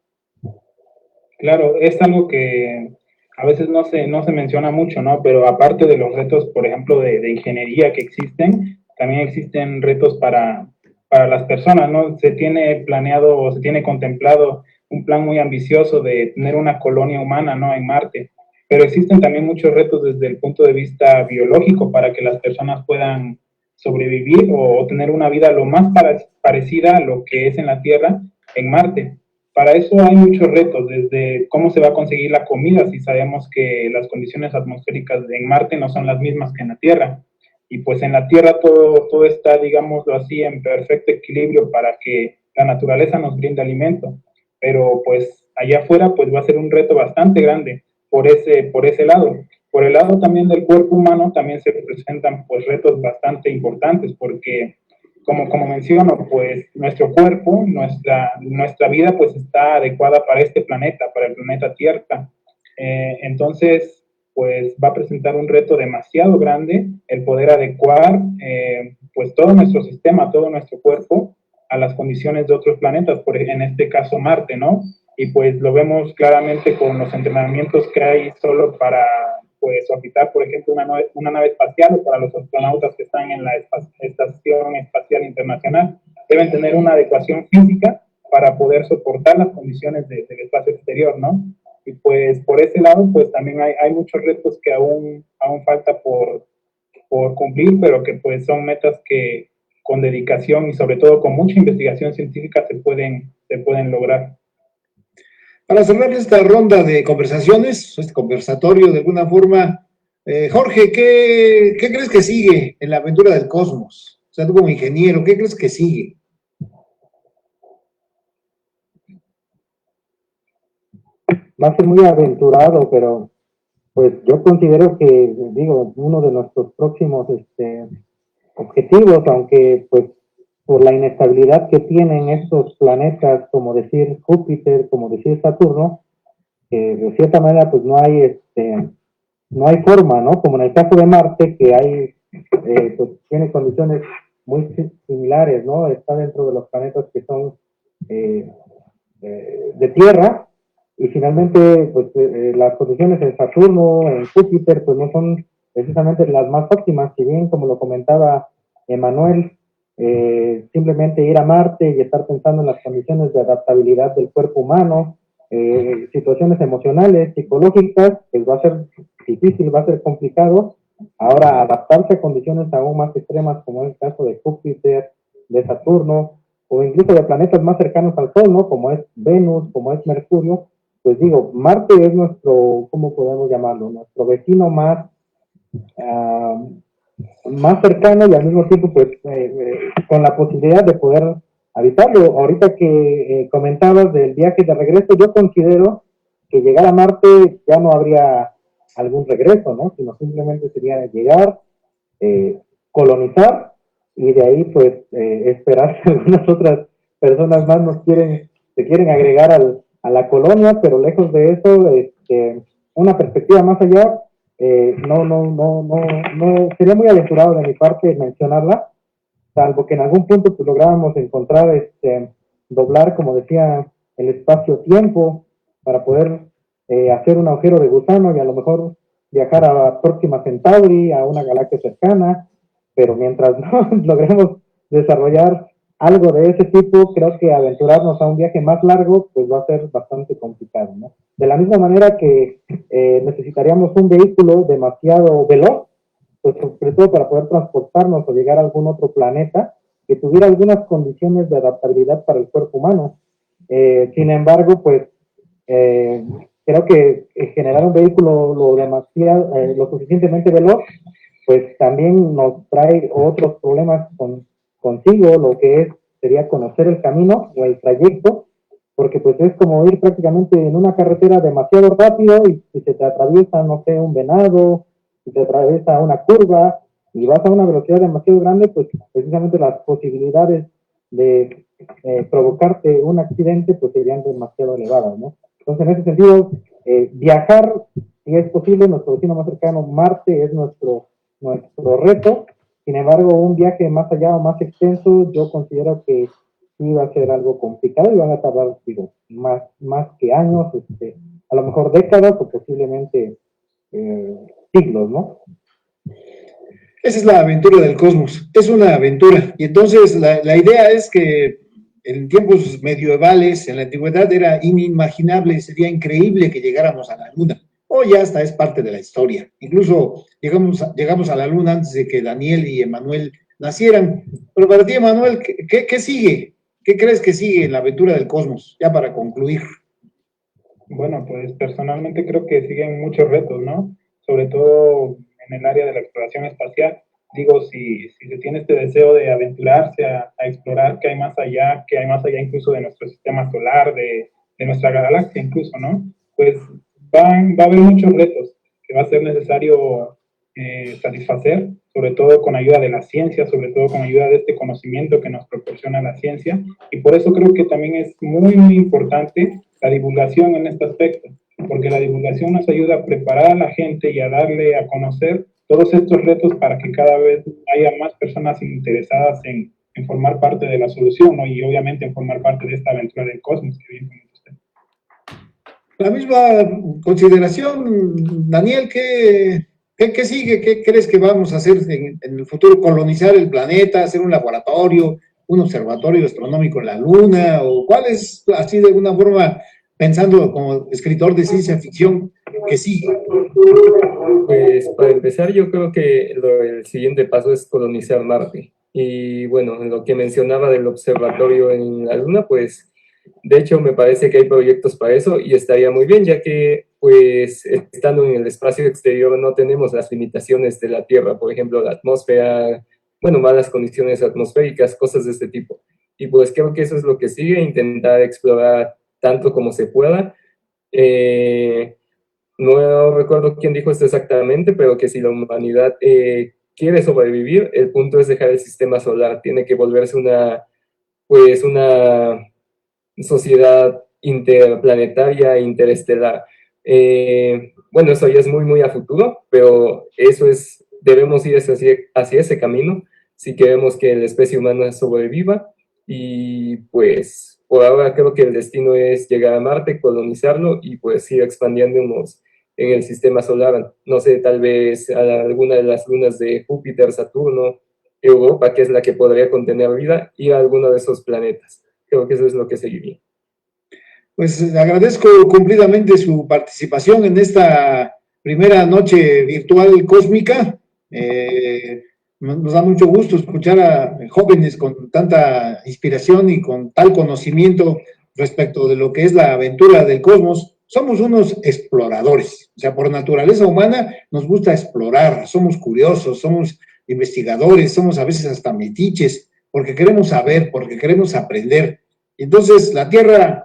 Claro, es algo que a veces no se menciona mucho, ¿no? Pero aparte de los retos, por ejemplo, de ingeniería que existen, también existen retos para las personas, ¿no? Se tiene planeado o se tiene contemplado un plan muy ambicioso de tener una colonia humana, ¿no? En Marte. Pero existen también muchos retos desde el punto de vista biológico para que las personas puedan sobrevivir o tener una vida lo más parecida a lo que es en la Tierra en Marte. Para eso hay muchos retos, desde cómo se va a conseguir la comida, si sabemos que las condiciones atmosféricas en Marte no son las mismas que en la Tierra. Y pues en la Tierra todo está, digámoslo así, en perfecto equilibrio para que la naturaleza nos brinde alimento. Pero pues allá afuera pues va a ser un reto bastante grande por ese lado. Por el lado también del cuerpo humano también se presentan pues retos bastante importantes porque como menciono, pues nuestro cuerpo, nuestra vida pues está adecuada para este planeta, para el planeta Tierra. Entonces, pues va a presentar un reto demasiado grande el poder adecuar pues todo nuestro sistema, todo nuestro cuerpo a las condiciones de otros planetas, en este caso Marte, ¿no? Y pues lo vemos claramente con los entrenamientos que hay solo para pues orbitar, por ejemplo, una nave espacial o para los astronautas que están en la Estación Espacial Internacional. Deben tener una adecuación física para poder soportar las condiciones del espacio exterior, ¿no? Y pues por ese lado, pues también hay muchos retos que aún falta por cumplir, pero que pues son metas que con dedicación y sobre todo con mucha investigación científica se pueden lograr. Para cerrar esta ronda de conversaciones, este conversatorio de alguna forma, Jorge, ¿qué crees que sigue en la aventura del cosmos? O sea, tú como ingeniero, ¿qué crees que sigue? Va a ser muy aventurado, pero pues yo considero que, digo, uno de nuestros próximos objetivos, aunque pues por la inestabilidad que tienen estos planetas, como decir Júpiter, como decir Saturno, de cierta manera pues no hay forma, ¿no? Como en el caso de Marte, que hay, pues tiene condiciones muy similares, ¿no? Está dentro de los planetas que son de Tierra, y finalmente, pues las condiciones en Saturno, en Júpiter, pues no son precisamente las más óptimas, si bien, como lo comentaba Emanuel, simplemente ir a Marte y estar pensando en las condiciones de adaptabilidad del cuerpo humano, situaciones emocionales, psicológicas, pues va a ser difícil, va a ser complicado. Ahora, adaptarse a condiciones aún más extremas, como es el caso de Júpiter, de Saturno, o incluso de planetas más cercanos al Sol, ¿no? Como es Venus, como es Mercurio, pues digo, Marte es nuestro, ¿cómo podemos llamarlo? Nuestro vecino más cercano y al mismo tiempo, pues, con la posibilidad de poder habitarlo. Ahorita que comentabas del viaje de regreso, yo considero que llegar a Marte ya no habría algún regreso, ¿no? Sino simplemente sería llegar, colonizar y de ahí, pues, esperar que algunas otras personas más se quieren agregar a la colonia, pero lejos de eso, una perspectiva más allá, no, sería muy aventurado de mi parte mencionarla, salvo que en algún punto pues lográbamos encontrar, doblar, como decía, el espacio-tiempo para poder hacer un agujero de gusano y a lo mejor viajar a Próxima Centauri, a una galaxia cercana, pero mientras no logremos desarrollar algo de ese tipo, creo que aventurarnos a un viaje más largo, pues va a ser bastante complicado, ¿no? De la misma manera que necesitaríamos un vehículo demasiado veloz, pues sobre todo para poder transportarnos o llegar a algún otro planeta que tuviera algunas condiciones de adaptabilidad para el cuerpo humano. Sin embargo, pues creo que generar un vehículo lo suficientemente veloz, pues también nos trae otros problemas consigo, lo que sería conocer el camino o el trayecto, porque pues es como ir prácticamente en una carretera demasiado rápido y si se te atraviesa, no sé, un venado, si te atraviesa una curva y vas a una velocidad demasiado grande, pues precisamente las posibilidades de provocarte un accidente pues serían demasiado elevadas, ¿no? Entonces, en ese sentido, viajar, si es posible, nuestro vecino más cercano, Marte, es nuestro reto. Sin embargo, un viaje más allá o más extenso, yo considero que sí va a ser algo complicado y van a tardar, digo, más que años, a lo mejor décadas o posiblemente siglos, ¿no? Esa es la aventura del cosmos, es una aventura. Y entonces la idea es que en tiempos medievales, en la antigüedad, era inimaginable, sería increíble que llegáramos a la Luna. Hoy ya hasta es parte de la historia. Incluso llegamos a la Luna antes de que Daniel y Emanuel nacieran. Pero para ti, Emanuel, ¿qué sigue? ¿Qué crees que sigue en la aventura del cosmos? Ya para concluir. Bueno, pues personalmente creo que siguen muchos retos, ¿no? Sobre todo en el área de la exploración espacial. Digo, si se tiene este deseo de aventurarse a explorar qué hay más allá, incluso de nuestro sistema solar, de nuestra galaxia incluso, ¿no? Pues va a haber muchos retos que va a ser necesario satisfacer, sobre todo con ayuda de la ciencia, sobre todo con ayuda de este conocimiento que nos proporciona la ciencia, y por eso creo que también es muy, muy importante la divulgación en este aspecto, porque la divulgación nos ayuda a preparar a la gente y a darle a conocer todos estos retos para que cada vez haya más personas interesadas en formar parte de la solución, ¿no? Y obviamente en formar parte de esta aventura del cosmos que viene con usted. La misma consideración, Daniel, ¿qué sigue? ¿Qué crees que vamos a hacer en el futuro? ¿Colonizar el planeta, hacer un laboratorio, un observatorio astronómico en la Luna? ¿O cuál es, así de alguna forma, pensando como escritor de ciencia ficción, que sigue? Pues para empezar, yo creo que el siguiente paso es colonizar Marte. Y bueno, en lo que mencionaba del observatorio en la Luna, pues de hecho me parece que hay proyectos para eso y estaría muy bien, ya que pues estando en el espacio exterior no tenemos las limitaciones de la Tierra, por ejemplo, la atmósfera, bueno, malas condiciones atmosféricas, cosas de este tipo. Y pues creo que eso es lo que sigue, intentar explorar tanto como se pueda. No recuerdo quién dijo esto exactamente, pero que si la humanidad quiere sobrevivir, el punto es dejar el sistema solar, tiene que volverse una sociedad interplanetaria, interestelar. Bueno, eso ya es muy, muy a futuro, pero eso es, debemos ir hacia ese camino si queremos que la especie humana sobreviva. Y pues por ahora creo que el destino es llegar a Marte, colonizarlo y pues ir expandiéndonos en el sistema solar. No sé, tal vez a alguna de las lunas de Júpiter, Saturno, Europa, que es la que podría contener vida, y a alguno de esos planetas. Creo que eso es lo que seguiría. Pues agradezco cumplidamente su participación en esta primera noche virtual cósmica. Nos da mucho gusto escuchar a jóvenes con tanta inspiración y con tal conocimiento respecto de lo que es la aventura del cosmos. Somos unos exploradores, o sea, por naturaleza humana nos gusta explorar, somos curiosos, somos investigadores, somos a veces hasta metiches, porque queremos saber, porque queremos aprender. Entonces,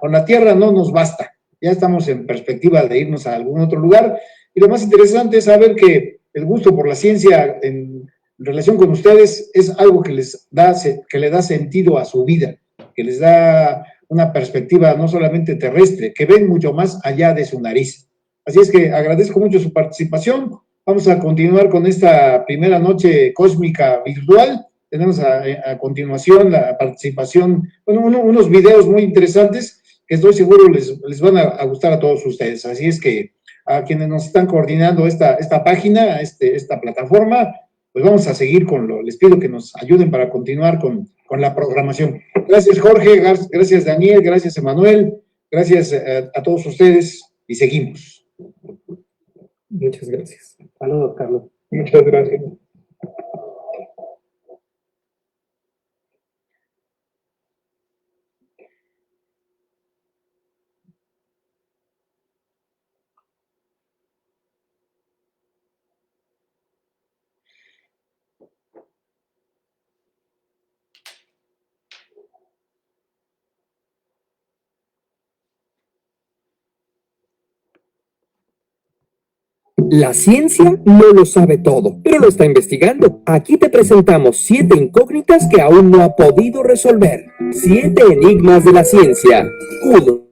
con la Tierra no nos basta, ya estamos en perspectiva de irnos a algún otro lugar, y lo más interesante es saber que el gusto por la ciencia en relación con ustedes es algo que le da sentido a su vida, que les da una perspectiva no solamente terrestre, que ven mucho más allá de su nariz. Así es que agradezco mucho su participación. Vamos a continuar con esta primera noche cósmica virtual. Tenemos a continuación la participación, bueno, unos videos muy interesantes que estoy seguro les van a gustar a todos ustedes. Así es que a quienes nos están coordinando esta página, esta plataforma, pues vamos a seguir les pido que nos ayuden para continuar con la programación. Gracias, Jorge, gracias, Daniel, gracias, Emanuel, gracias a todos ustedes y seguimos. Muchas gracias. Saludos, Carlos. Muchas gracias. La ciencia no lo sabe todo, pero lo está investigando. Aquí te presentamos 7 incógnitas que aún no ha podido resolver. 7 enigmas de la ciencia. 1.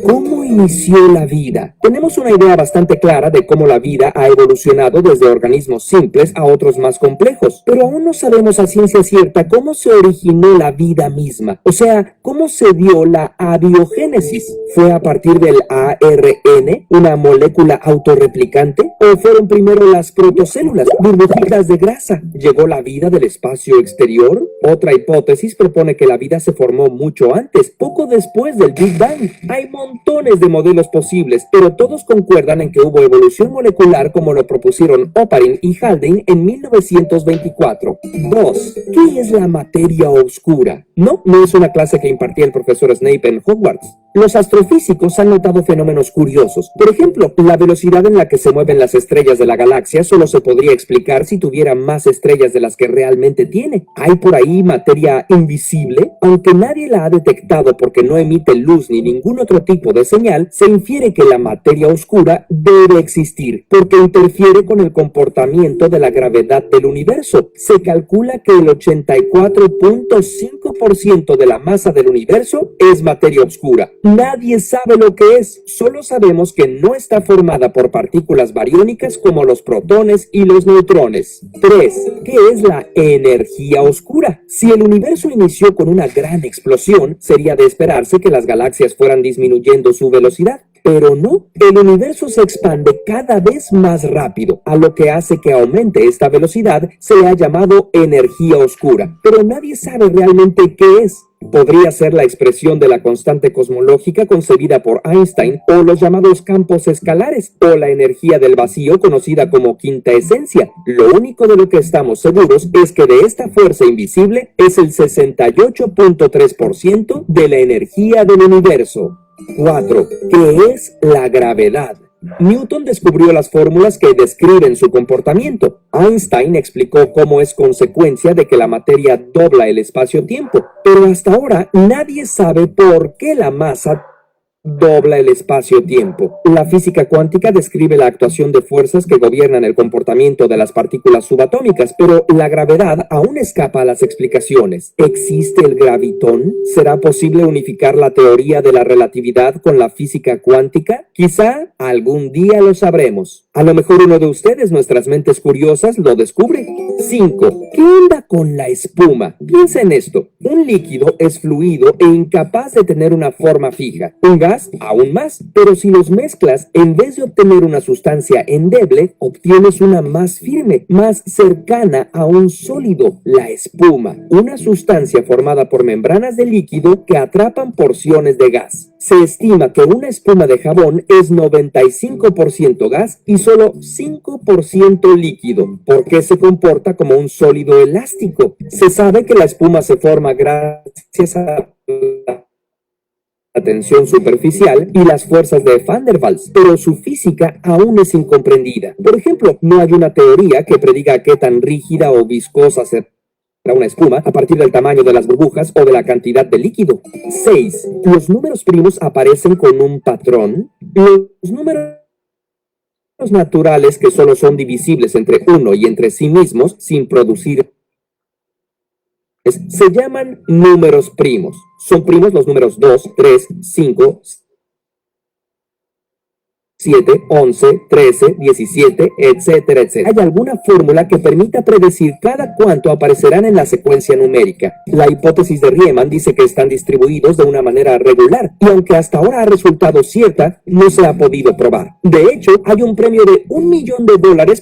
¿Cómo inició la vida? Tenemos una idea bastante clara de cómo la vida ha evolucionado desde organismos simples a otros más complejos, pero aún no sabemos a ciencia cierta cómo se originó la vida misma, o sea, cómo se dio la abiogénesis. ¿Fue a partir del ARN, una molécula autorreplicante? ¿O fueron primero las protocélulas, burbujitas de grasa? ¿Llegó la vida del espacio exterior? Otra hipótesis propone que la vida se formó mucho antes, poco después del Big Bang. Hay montones de modelos posibles, pero todos concuerdan en que hubo evolución molecular como lo propusieron Oparin y Haldane en 1924. 2. ¿Qué es la materia oscura? No es una clase que impartía el profesor Snape en Hogwarts. Los astrofísicos han notado fenómenos curiosos. Por ejemplo, la velocidad en la que se mueven las estrellas de la galaxia solo se podría explicar si tuviera más estrellas de las que realmente tiene. ¿Hay por ahí materia invisible? Aunque nadie la ha detectado porque no emite luz ni ningún otro tipo de señal, se infiere que la materia oscura debe existir, porque interfiere con el comportamiento de la gravedad del universo. Se calcula que el 84.5% de la masa del universo es materia oscura. Nadie sabe lo que es, solo sabemos que no está formada por partículas bariónicas como los protones y los neutrones. 3. ¿Qué es la energía oscura? Si el universo inició con una gran explosión, sería de esperarse que las galaxias fueran disminuyendo su velocidad. Pero no, el universo se expande cada vez más rápido, a lo que hace que aumente esta velocidad. Se le ha llamado energía oscura, pero nadie sabe realmente qué es. Podría ser la expresión de la constante cosmológica concebida por Einstein, o los llamados campos escalares, o la energía del vacío conocida como quinta esencia. Lo único de lo que estamos seguros es que de esta fuerza invisible es el 68.3% de la energía del universo. 4. ¿Qué es la gravedad? Newton descubrió las fórmulas que describen su comportamiento. Einstein explicó cómo es consecuencia de que la materia dobla el espacio-tiempo. Pero hasta ahora nadie sabe por qué la masa dobla el espacio-tiempo. La física cuántica describe la actuación de fuerzas que gobiernan el comportamiento de las partículas subatómicas, pero la gravedad aún escapa a las explicaciones. ¿Existe el gravitón? ¿Será posible unificar la teoría de la relatividad con la física cuántica? Quizá algún día lo sabremos. A lo mejor uno de ustedes, nuestras mentes curiosas, lo descubre. 5. ¿Qué onda con la espuma? Piensa en esto. Un líquido es fluido e incapaz de tener una forma fija. Un gas, aún más. Pero si los mezclas, en vez de obtener una sustancia endeble, obtienes una más firme, más cercana a un sólido, la espuma. Una sustancia formada por membranas de líquido que atrapan porciones de gas. Se estima que una espuma de jabón es 95% gas y solo 5% líquido, porque se comporta como un sólido elástico. Se sabe que la espuma se forma gracias a la tensión superficial y las fuerzas de Van der Waals, pero su física aún es incomprendida. Por ejemplo, no hay una teoría que prediga qué tan rígida o viscosa será una espuma a partir del tamaño de las burbujas o de la cantidad de líquido. 6. ¿Los números primos aparecen con un patrón? Los números naturales que solo son divisibles entre uno y entre sí mismos sin producir se llaman números primos. Son primos los números 2, 3, 5, 7, 11, 13, 17, etcétera, etcétera. ¿Hay alguna fórmula que permita predecir cada cuánto aparecerán en la secuencia numérica? La hipótesis de Riemann dice que están distribuidos de una manera regular, y aunque hasta ahora ha resultado cierta, no se ha podido probar. De hecho, hay un premio de $1 millón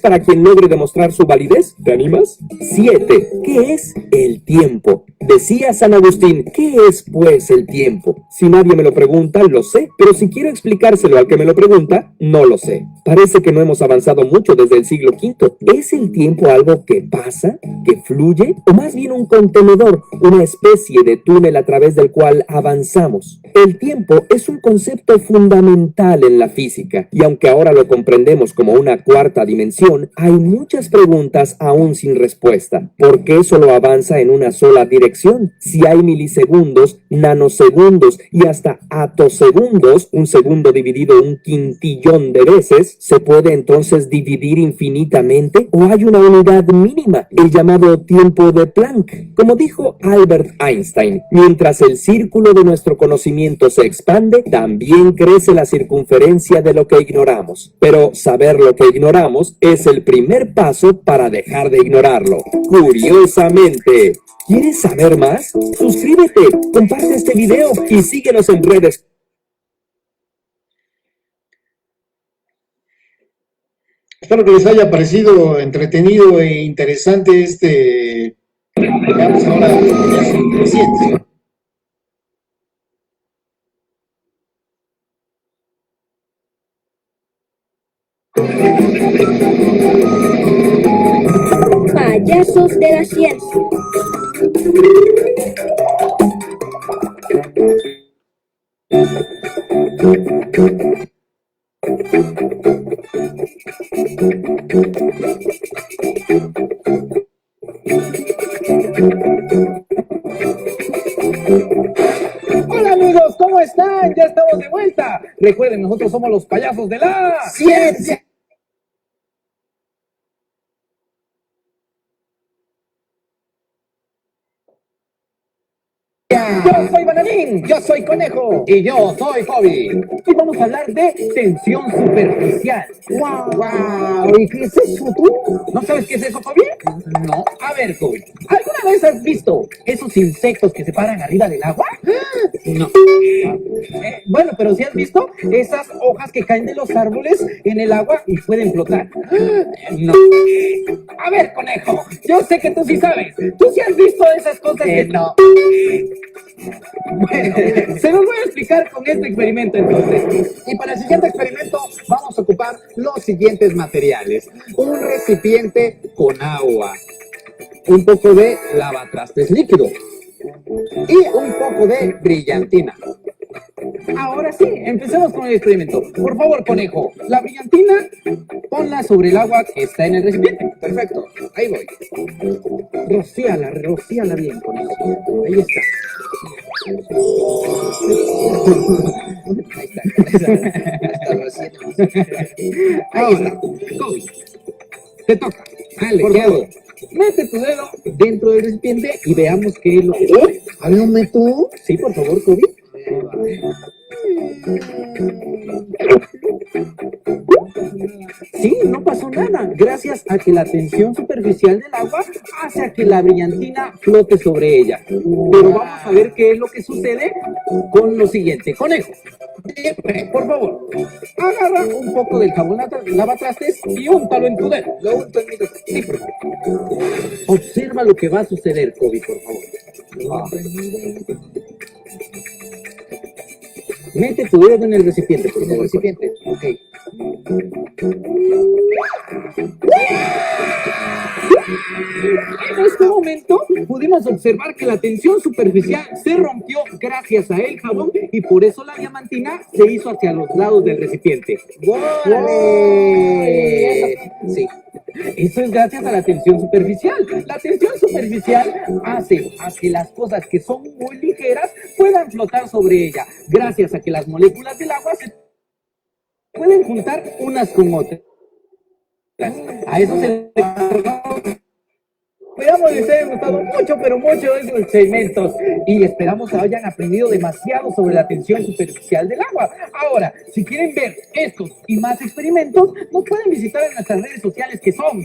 para quien logre demostrar su validez. ¿Te animas? 7. ¿Qué es el tiempo? Decía San Agustín, ¿qué es pues el tiempo? Si nadie me lo pregunta, lo sé, pero si quiero explicárselo al que me lo pregunta, no lo sé. Parece que no hemos avanzado mucho desde el siglo V. ¿Es el tiempo algo que pasa, que fluye, o más bien un contenedor, una especie de túnel a través del cual avanzamos? El tiempo es un concepto fundamental en la física, y aunque ahora lo comprendemos como una cuarta dimensión, hay muchas preguntas aún sin respuesta. ¿Por qué solo avanza en una sola dirección? Si hay milisegundos, nanosegundos y hasta atosegundos, un segundo dividido un quintillón de veces, ¿se puede entonces dividir infinitamente? ¿O hay una unidad mínima, el llamado tiempo de Planck? Como dijo Albert Einstein, mientras el círculo de nuestro conocimiento se expande, también crece la circunferencia de lo que ignoramos. Pero saber lo que ignoramos es el primer paso para dejar de ignorarlo. Curiosamente, ¿quieres saber más? Suscríbete, comparte este video y síguenos en redes. Espero que les haya parecido entretenido e interesante veamos ahora la ciencia. Payasos de la ciencia. Hola amigos, ¿cómo están? Ya estamos de vuelta. Recuerden, nosotros somos los payasos de la ciencia. Yo soy Bananín, yo soy Conejo y yo soy Hobby. Hoy vamos a hablar de tensión superficial. ¡Wow! ¿Y qué es eso tú? ¿No sabes qué es eso, Hobby? No. A ver, Hobby, ¿alguna vez has visto esos insectos que se paran arriba del agua? No. Bueno, pero si has visto esas hojas que caen de los árboles en el agua y pueden flotar. No. A ver, Conejo, yo sé que tú sí sabes. ¿Tú sí has visto esas cosas que no? Bueno, se los voy a explicar con este experimento entonces. Y para el siguiente experimento vamos a ocupar los siguientes materiales. Un recipiente con agua, un poco de lavatrastes líquido y un poco de brillantina. Ahora sí, empecemos con el experimento. Por favor, conejo, la brillantina, ponla sobre el agua que está en el recipiente. Perfecto, ahí voy. Rocíala bien, conejo. Ahí está. Ahí está. Kobe, te toca. Dale, por favor. Mete tu dedo dentro del recipiente y veamos qué es lo que sale. ¿A ver, meto? Sí, por favor, Kobe. Sí, no pasó nada, gracias a que la tensión superficial del agua hace a que la brillantina flote sobre ella. Pero vamos a ver qué es lo que sucede con lo siguiente. Conejo, por favor, agarra un poco del jabón lavatrastes y úntalo en tu dedo. Lo unto en mi dedo. Sí, por favor. Observa lo que va a suceder, Kobe, por favor. Mete tu dedo en el recipiente, por favor. En el recipiente, ok. En este momento pudimos observar que la tensión superficial se rompió gracias a el jabón y por eso la diamantina se hizo hacia los lados del recipiente. ¡Órale! Sí. Eso es gracias a la tensión superficial. La tensión superficial hace a que las cosas que son muy ligeras puedan flotar sobre ella, gracias a que las moléculas del agua se pueden juntar unas con otras. A eso se le... Esperamos les haya gustado mucho, pero mucho estos segmentos y esperamos que hayan aprendido demasiado sobre la tensión superficial del agua. Ahora, si quieren ver estos y más experimentos, nos pueden visitar en nuestras redes sociales que son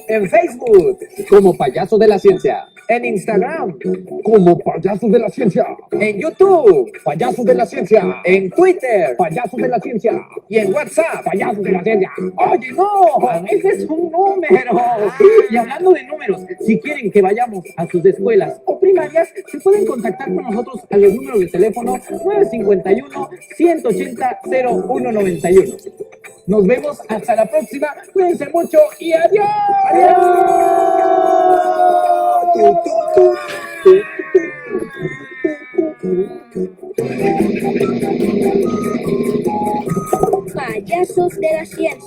en Facebook como Payasos de la Ciencia, en Instagram como Payasos de la Ciencia, en YouTube Payasos de la Ciencia, en Twitter Payasos de la Ciencia y en WhatsApp Payasos de la Ciencia. Oye, no, ese es un número. Y hablando de números, si quieren que vayamos a sus escuelas o primarias, se pueden contactar con nosotros a los números de teléfono 951-180-0191. Nos vemos hasta la próxima. Cuídense mucho y adiós. Payasos de la Ciencia.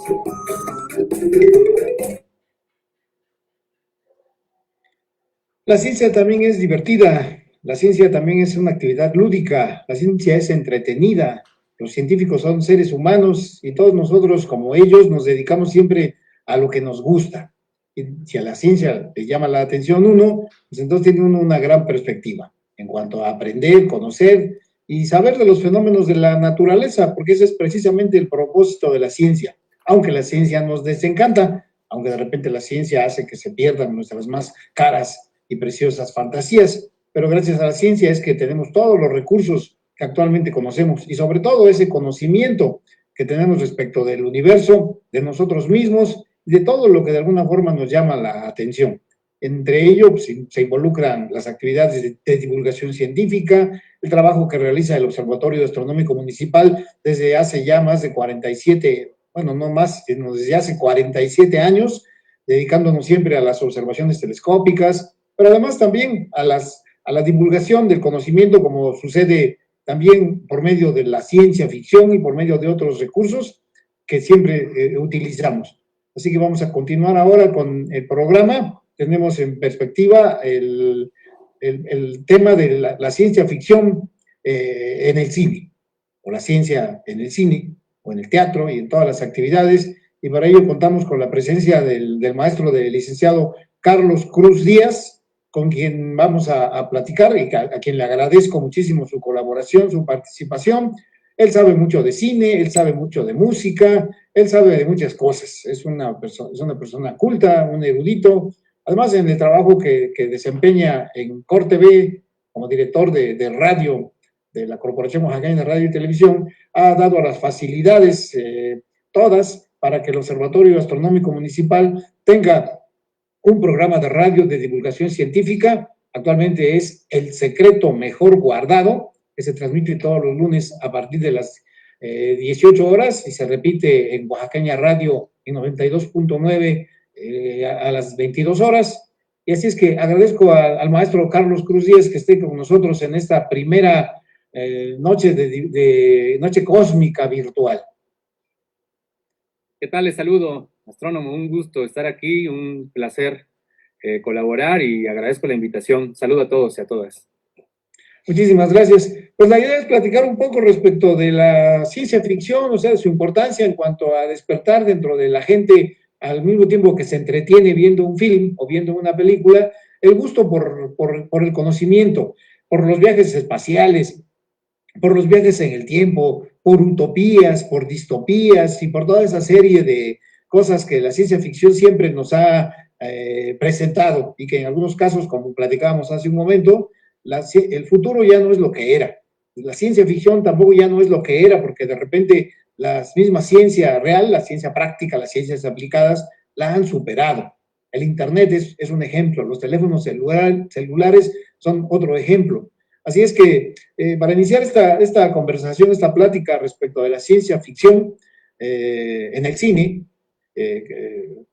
La ciencia también es divertida, la ciencia también es una actividad lúdica, la ciencia es entretenida, los científicos son seres humanos y todos nosotros, como ellos, nos dedicamos siempre a lo que nos gusta. Y si a la ciencia le llama la atención uno, pues entonces tiene uno una gran perspectiva en cuanto a aprender, conocer y saber de los fenómenos de la naturaleza, porque ese es precisamente el propósito de la ciencia. Aunque la ciencia nos desencanta, aunque de repente la ciencia hace que se pierdan nuestras más caras y preciosas fantasías, pero gracias a la ciencia es que tenemos todos los recursos que actualmente conocemos y sobre todo ese conocimiento que tenemos respecto del universo, de nosotros mismos y de todo lo que de alguna forma nos llama la atención. Entre ello pues, se involucran las actividades de divulgación científica, el trabajo que realiza el Observatorio Astronómico Municipal desde hace ya más de 47, bueno, no más, sino desde hace 47 años, dedicándonos siempre a las observaciones telescópicas, pero además también a la divulgación del conocimiento, como sucede también por medio de la ciencia ficción y por medio de otros recursos que siempre utilizamos. Así que vamos a continuar ahora con el programa. Tenemos en perspectiva el tema de la ciencia ficción en el cine, o la ciencia en el cine, o en el teatro y en todas las actividades, y para ello contamos con la presencia del maestro, del licenciado Carlos Cruz Díaz, con quien vamos a platicar y a quien le agradezco muchísimo su colaboración, su participación. Él sabe mucho de cine, él sabe mucho de música, él sabe de muchas cosas. Es una persona culta, un erudito. Además, en el trabajo que desempeña en Cor TV como director de radio de la Corporación Oaxaqueña de Radio y Televisión, ha dado a las facilidades todas para que el Observatorio Astronómico Municipal tenga un programa de radio de divulgación científica. Actualmente es El Secreto Mejor Guardado, que se transmite todos los lunes a partir de las 18 horas y se repite en Oaxaqueña Radio en 92.9 a las 22 horas. Y así es que agradezco al maestro Carlos Cruz Díaz que esté con nosotros en esta primera noche cósmica virtual. ¿Qué tal? Les saludo, astrónomo, un gusto estar aquí, un placer colaborar y agradezco la invitación. Saludo a todos y a todas. Muchísimas gracias. Pues la idea es platicar un poco respecto de la ciencia ficción, o sea, de su importancia en cuanto a despertar dentro de la gente, al mismo tiempo que se entretiene viendo un film o viendo una película, el gusto por el conocimiento, por los viajes espaciales, por los viajes en el tiempo, por utopías, por distopías y por toda esa serie de cosas que la ciencia ficción siempre nos ha presentado y que en algunos casos, como platicábamos hace un momento, el futuro ya no es lo que era. La ciencia ficción tampoco ya no es lo que era, porque de repente la misma ciencia real, la ciencia práctica, las ciencias aplicadas, la han superado. El Internet es un ejemplo, los teléfonos celulares son otro ejemplo. Así es que para iniciar esta conversación, esta plática respecto de la ciencia ficción en el cine,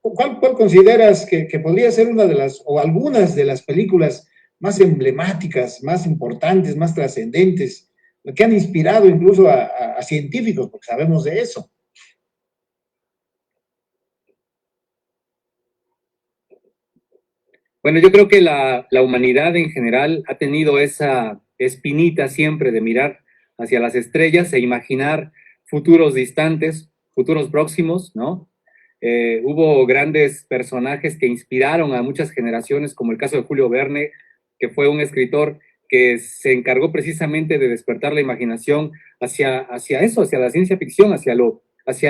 ¿cuál consideras que podría ser una de las, o algunas de las películas más emblemáticas, más importantes, más trascendentes, que han inspirado incluso a científicos, porque sabemos de eso? Bueno, yo creo que la humanidad en general ha tenido esa espinita siempre de mirar hacia las estrellas e imaginar futuros distantes, futuros próximos, ¿no? Hubo grandes personajes que inspiraron a muchas generaciones, como el caso de Julio Verne, que fue un escritor que se encargó precisamente de despertar la imaginación hacia eso, hacia la ciencia ficción, hacia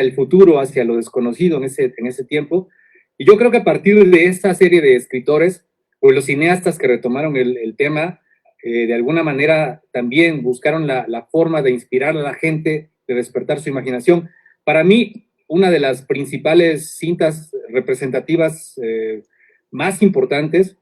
el futuro, hacia lo desconocido en ese tiempo. Y yo creo que a partir de esta serie de escritores, pues los cineastas que retomaron el tema, de alguna manera también buscaron la forma de inspirar a la gente, de despertar su imaginación. Para mí, una de las principales cintas representativas más importantes,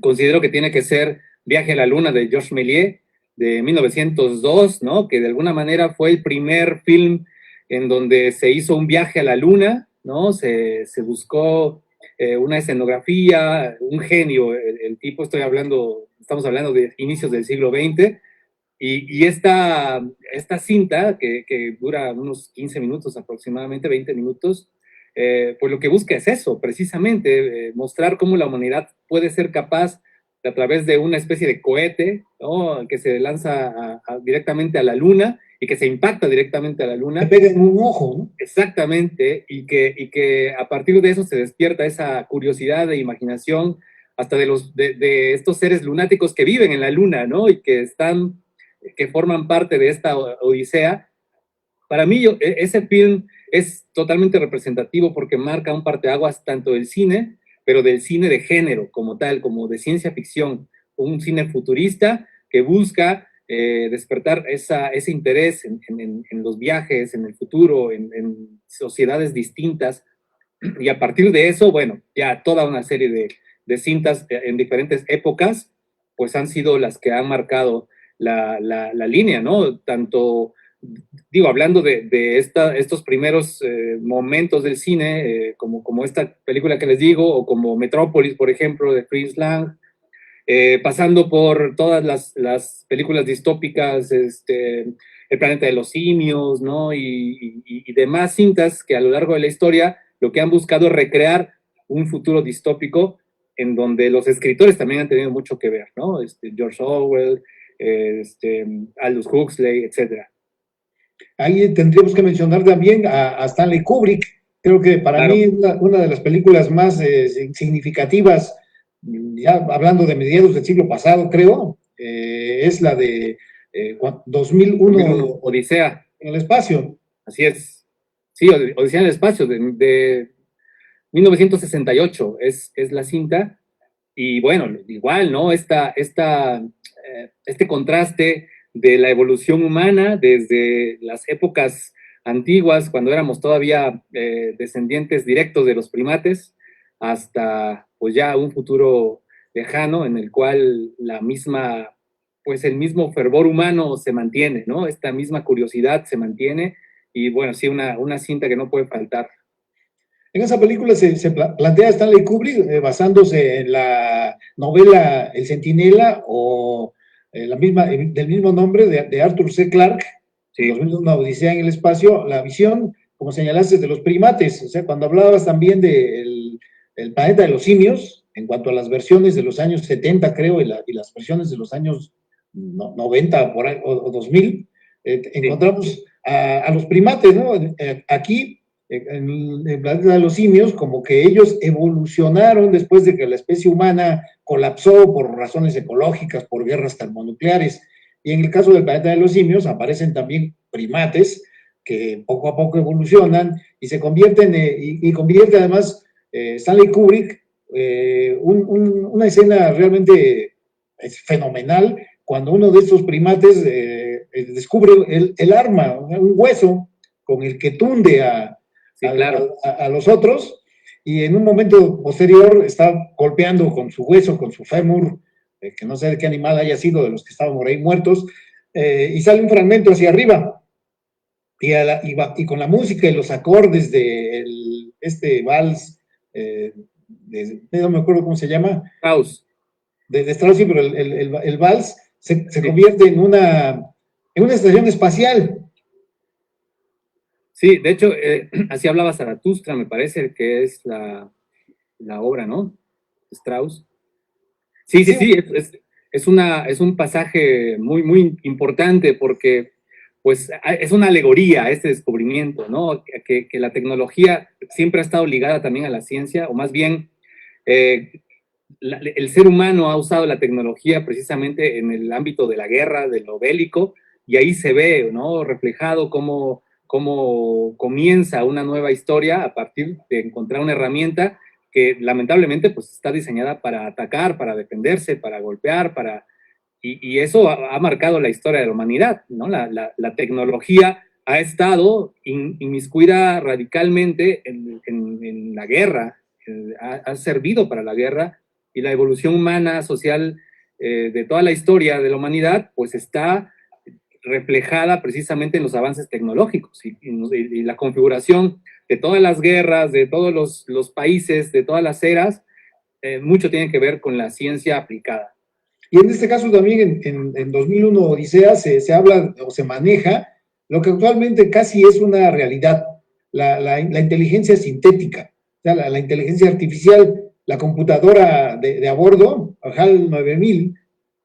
considero que tiene que ser Viaje a la Luna de Georges Méliès, de 1902, ¿no? Que de alguna manera fue el primer film en donde se hizo un viaje a la Luna, ¿no? Se buscó una escenografía, un genio, el tipo, estamos hablando de inicios del siglo XX, y esta cinta, que dura unos 15 minutos aproximadamente, 20 minutos, pues lo que busca es eso, precisamente, mostrar cómo la humanidad puede ser capaz, a través de una especie de cohete, ¿no? Que se lanza directamente a la Luna, y que se impacta directamente a la Luna. Se pega en un ojo, ¿no? Exactamente, y que a partir de eso se despierta esa curiosidad e imaginación hasta de estos seres lunáticos que viven en la Luna, ¿no? Y que forman parte de esta odisea. Para mí, ese film es totalmente representativo porque marca un parteaguas tanto del cine, pero del cine de género como tal, como de ciencia ficción, un cine futurista que busca despertar ese interés en los viajes, en el futuro, en sociedades distintas, y a partir de eso, bueno, ya toda una serie de cintas en diferentes épocas, pues han sido las que han marcado la línea, ¿no? Tanto, digo, hablando de estos primeros momentos del cine, como esta película que les digo, o como Metrópolis, por ejemplo, de Fritz Lang, pasando por todas las películas distópicas, El planeta de los simios, ¿no? Y demás cintas que a lo largo de la historia lo que han buscado es recrear un futuro distópico en donde los escritores también han tenido mucho que ver, ¿no? George Orwell, Aldous Huxley, etcétera. Ahí tendríamos que mencionar también a Stanley Kubrick. Creo que para mí una de las películas más significativas, ya hablando de mediados del siglo pasado, creo, es la de 2001, Odisea en el espacio. Así es. Sí, Odisea en el espacio, de 1968 es la cinta. Y bueno, igual, ¿no? Este contraste de la evolución humana desde las épocas antiguas, cuando éramos todavía descendientes directos de los primates, hasta pues ya un futuro lejano en el cual el mismo fervor humano se mantiene, ¿no? Esta misma curiosidad se mantiene, y bueno, sí, una cinta que no puede faltar. En esa película se plantea Stanley Kubrick basándose en la novela El Centinela o del mismo nombre, de Arthur C. Clarke, Sí. 2001, una odisea en el espacio, la visión, como señalaste, de los primates. O sea, cuando hablabas también del planeta de los simios, en cuanto a las versiones de los años 70, creo, y las versiones de los años 90 por ahí, o 2000, encontramos a los primates, ¿no? Aquí, en el planeta de los simios, como que ellos evolucionaron después de que la especie humana colapsó por razones ecológicas, por guerras termonucleares. Y en el caso del planeta de los simios aparecen también primates que poco a poco evolucionan y se convierten, y convierte además Stanley Kubrick una escena realmente fenomenal cuando uno de estos primates descubre el arma, un hueso con el que tunde a los otros, y en un momento posterior está golpeando con su hueso, con su fémur, que no sé de qué animal haya sido, de los que estaban por ahí muertos, y sale un fragmento hacia arriba, y con la música y los acordes de este vals, no me acuerdo cómo se llama. Strauss. De Strauss, sí, pero el vals se convierte en una estación espacial. Sí, de hecho, así hablaba Zaratustra, me parece que es la obra, ¿no? Strauss. Sí, es un pasaje muy, muy importante porque, pues, es una alegoría a este descubrimiento, ¿no? Que la tecnología siempre ha estado ligada también a la ciencia, o más bien, el ser humano ha usado la tecnología precisamente en el ámbito de la guerra, de lo bélico, y ahí se ve, ¿no? Reflejado cómo comienza una nueva historia a partir de encontrar una herramienta que lamentablemente pues está diseñada para atacar, para defenderse, para golpear, y eso ha marcado la historia de la humanidad, ¿no? La tecnología ha estado inmiscuida radicalmente en la guerra, ha servido para la guerra, y la evolución humana, social, de toda la historia de la humanidad, pues está reflejada precisamente en los avances tecnológicos y la configuración de todas las guerras, de todos los países, de todas las eras, mucho tiene que ver con la ciencia aplicada. Y en este caso también en 2001 Odisea se habla o se maneja lo que actualmente casi es una realidad, la inteligencia sintética, o sea, la inteligencia artificial, la computadora de a bordo, HAL 9000,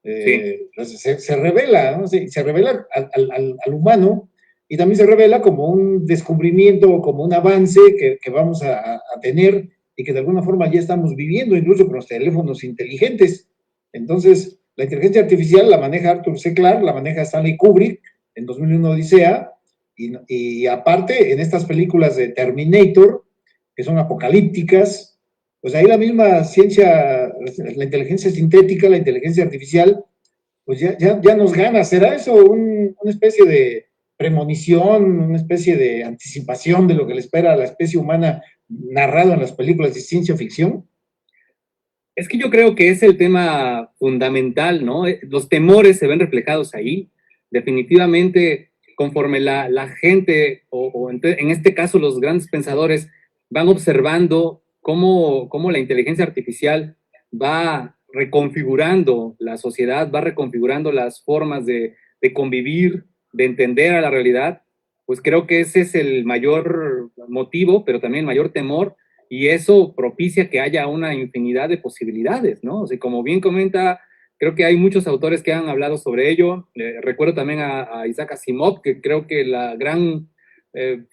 se revela, ¿no? Se revela al humano, y también se revela como un descubrimiento, como un avance que vamos a tener, y que de alguna forma ya estamos viviendo, incluso con los teléfonos inteligentes. Entonces, la inteligencia artificial la maneja Arthur C. Clarke, la maneja Stanley Kubrick en 2001 Odisea, y aparte en estas películas de Terminator, que son apocalípticas, pues ahí la misma ciencia, la inteligencia sintética, la inteligencia artificial, pues ya nos gana. ¿Será eso una especie de premonición, una especie de anticipación de lo que le espera a la especie humana narrado en las películas de ciencia ficción? Es que yo creo que es el tema fundamental, ¿no? Los temores se ven reflejados ahí. Definitivamente, conforme la gente, en este caso los grandes pensadores, van observando cómo la inteligencia artificial va reconfigurando la sociedad, va reconfigurando las formas de convivir, de entender a la realidad, pues creo que ese es el mayor motivo, pero también el mayor temor, y eso propicia que haya una infinidad de posibilidades, ¿no? O sea, como bien comenta, creo que hay muchos autores que han hablado sobre ello. Recuerdo también a Isaac Asimov, que creo que la gran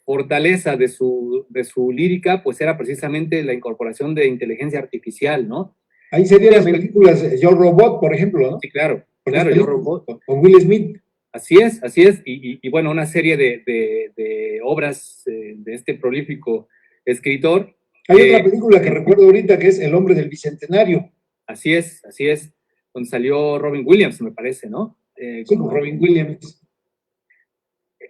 fortaleza de su lírica, pues era precisamente la incorporación de inteligencia artificial, ¿no? Ahí serían las películas Yo Robot, por ejemplo, ¿no? Sí, claro, Yo Robot. Con Will Smith. Así es, y bueno, una serie de obras de este prolífico escritor. Hay otra película que recuerdo ahorita que es El Hombre del Bicentenario. Así es, donde salió Robin Williams, me parece, ¿no? Como Robin Williams.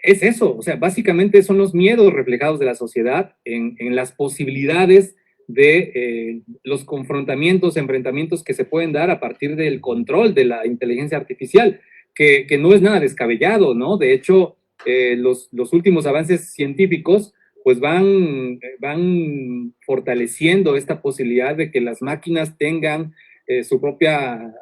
Es eso, o sea, básicamente son los miedos reflejados de la sociedad en las posibilidades de los enfrentamientos que se pueden dar a partir del control de la inteligencia artificial, que no es nada descabellado, ¿no? De hecho, los últimos avances científicos pues van fortaleciendo esta posibilidad de que las máquinas tengan su propia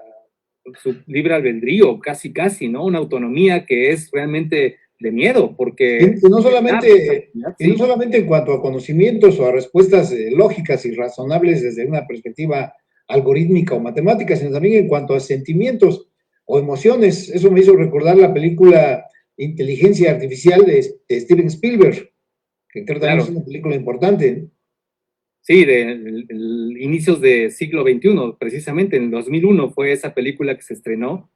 su libre albedrío, casi, ¿no? Una autonomía que es realmente de miedo, porque... Y no solamente, y no solamente en cuanto a conocimientos o a respuestas lógicas y razonables desde una perspectiva algorítmica o matemática, sino también en cuanto a sentimientos o emociones. Eso me hizo recordar la película Inteligencia Artificial de Steven Spielberg, que creo también es una película importante. Sí, de inicios del siglo XXI, precisamente en el 2001 fue esa película que se estrenó,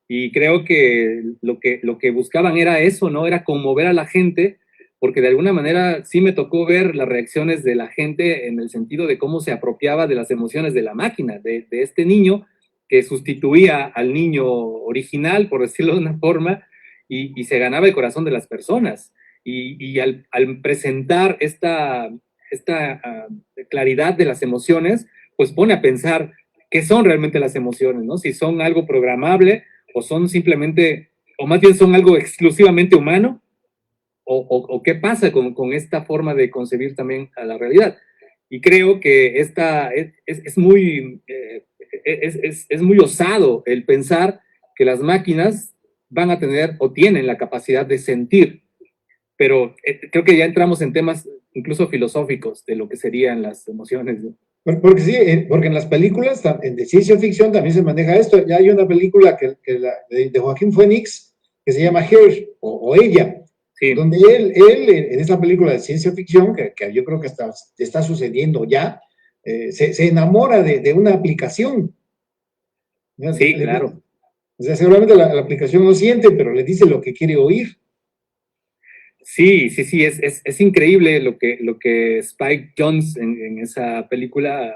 y creo que lo que buscaban era eso, ¿no? Era conmover a la gente, porque de alguna manera sí me tocó ver las reacciones de la gente en el sentido de cómo se apropiaba de las emociones de la máquina, de este niño que sustituía al niño original, por decirlo de una forma, y se ganaba el corazón de las personas. Y al presentar esta claridad de las emociones, pues pone a pensar qué son realmente las emociones, ¿no? Si son algo programable o son simplemente, o más bien son algo exclusivamente humano, o qué pasa con esta forma de concebir también a la realidad. Y creo que es muy osado el pensar que las máquinas van a tener o tienen la capacidad de sentir, pero creo que ya entramos en temas incluso filosóficos de lo que serían las emociones, ¿no? Porque sí, porque en las películas de ciencia ficción también se maneja esto. Ya hay una película de Joaquín Phoenix que se llama Her, o Ella, sí, donde él en esa película de ciencia ficción, que yo creo que está sucediendo ya, se enamora de una aplicación. Sí, claro. O sea, seguramente la aplicación no siente, pero le dice lo que quiere oír. Sí, es increíble lo que Spike Jonze en esa película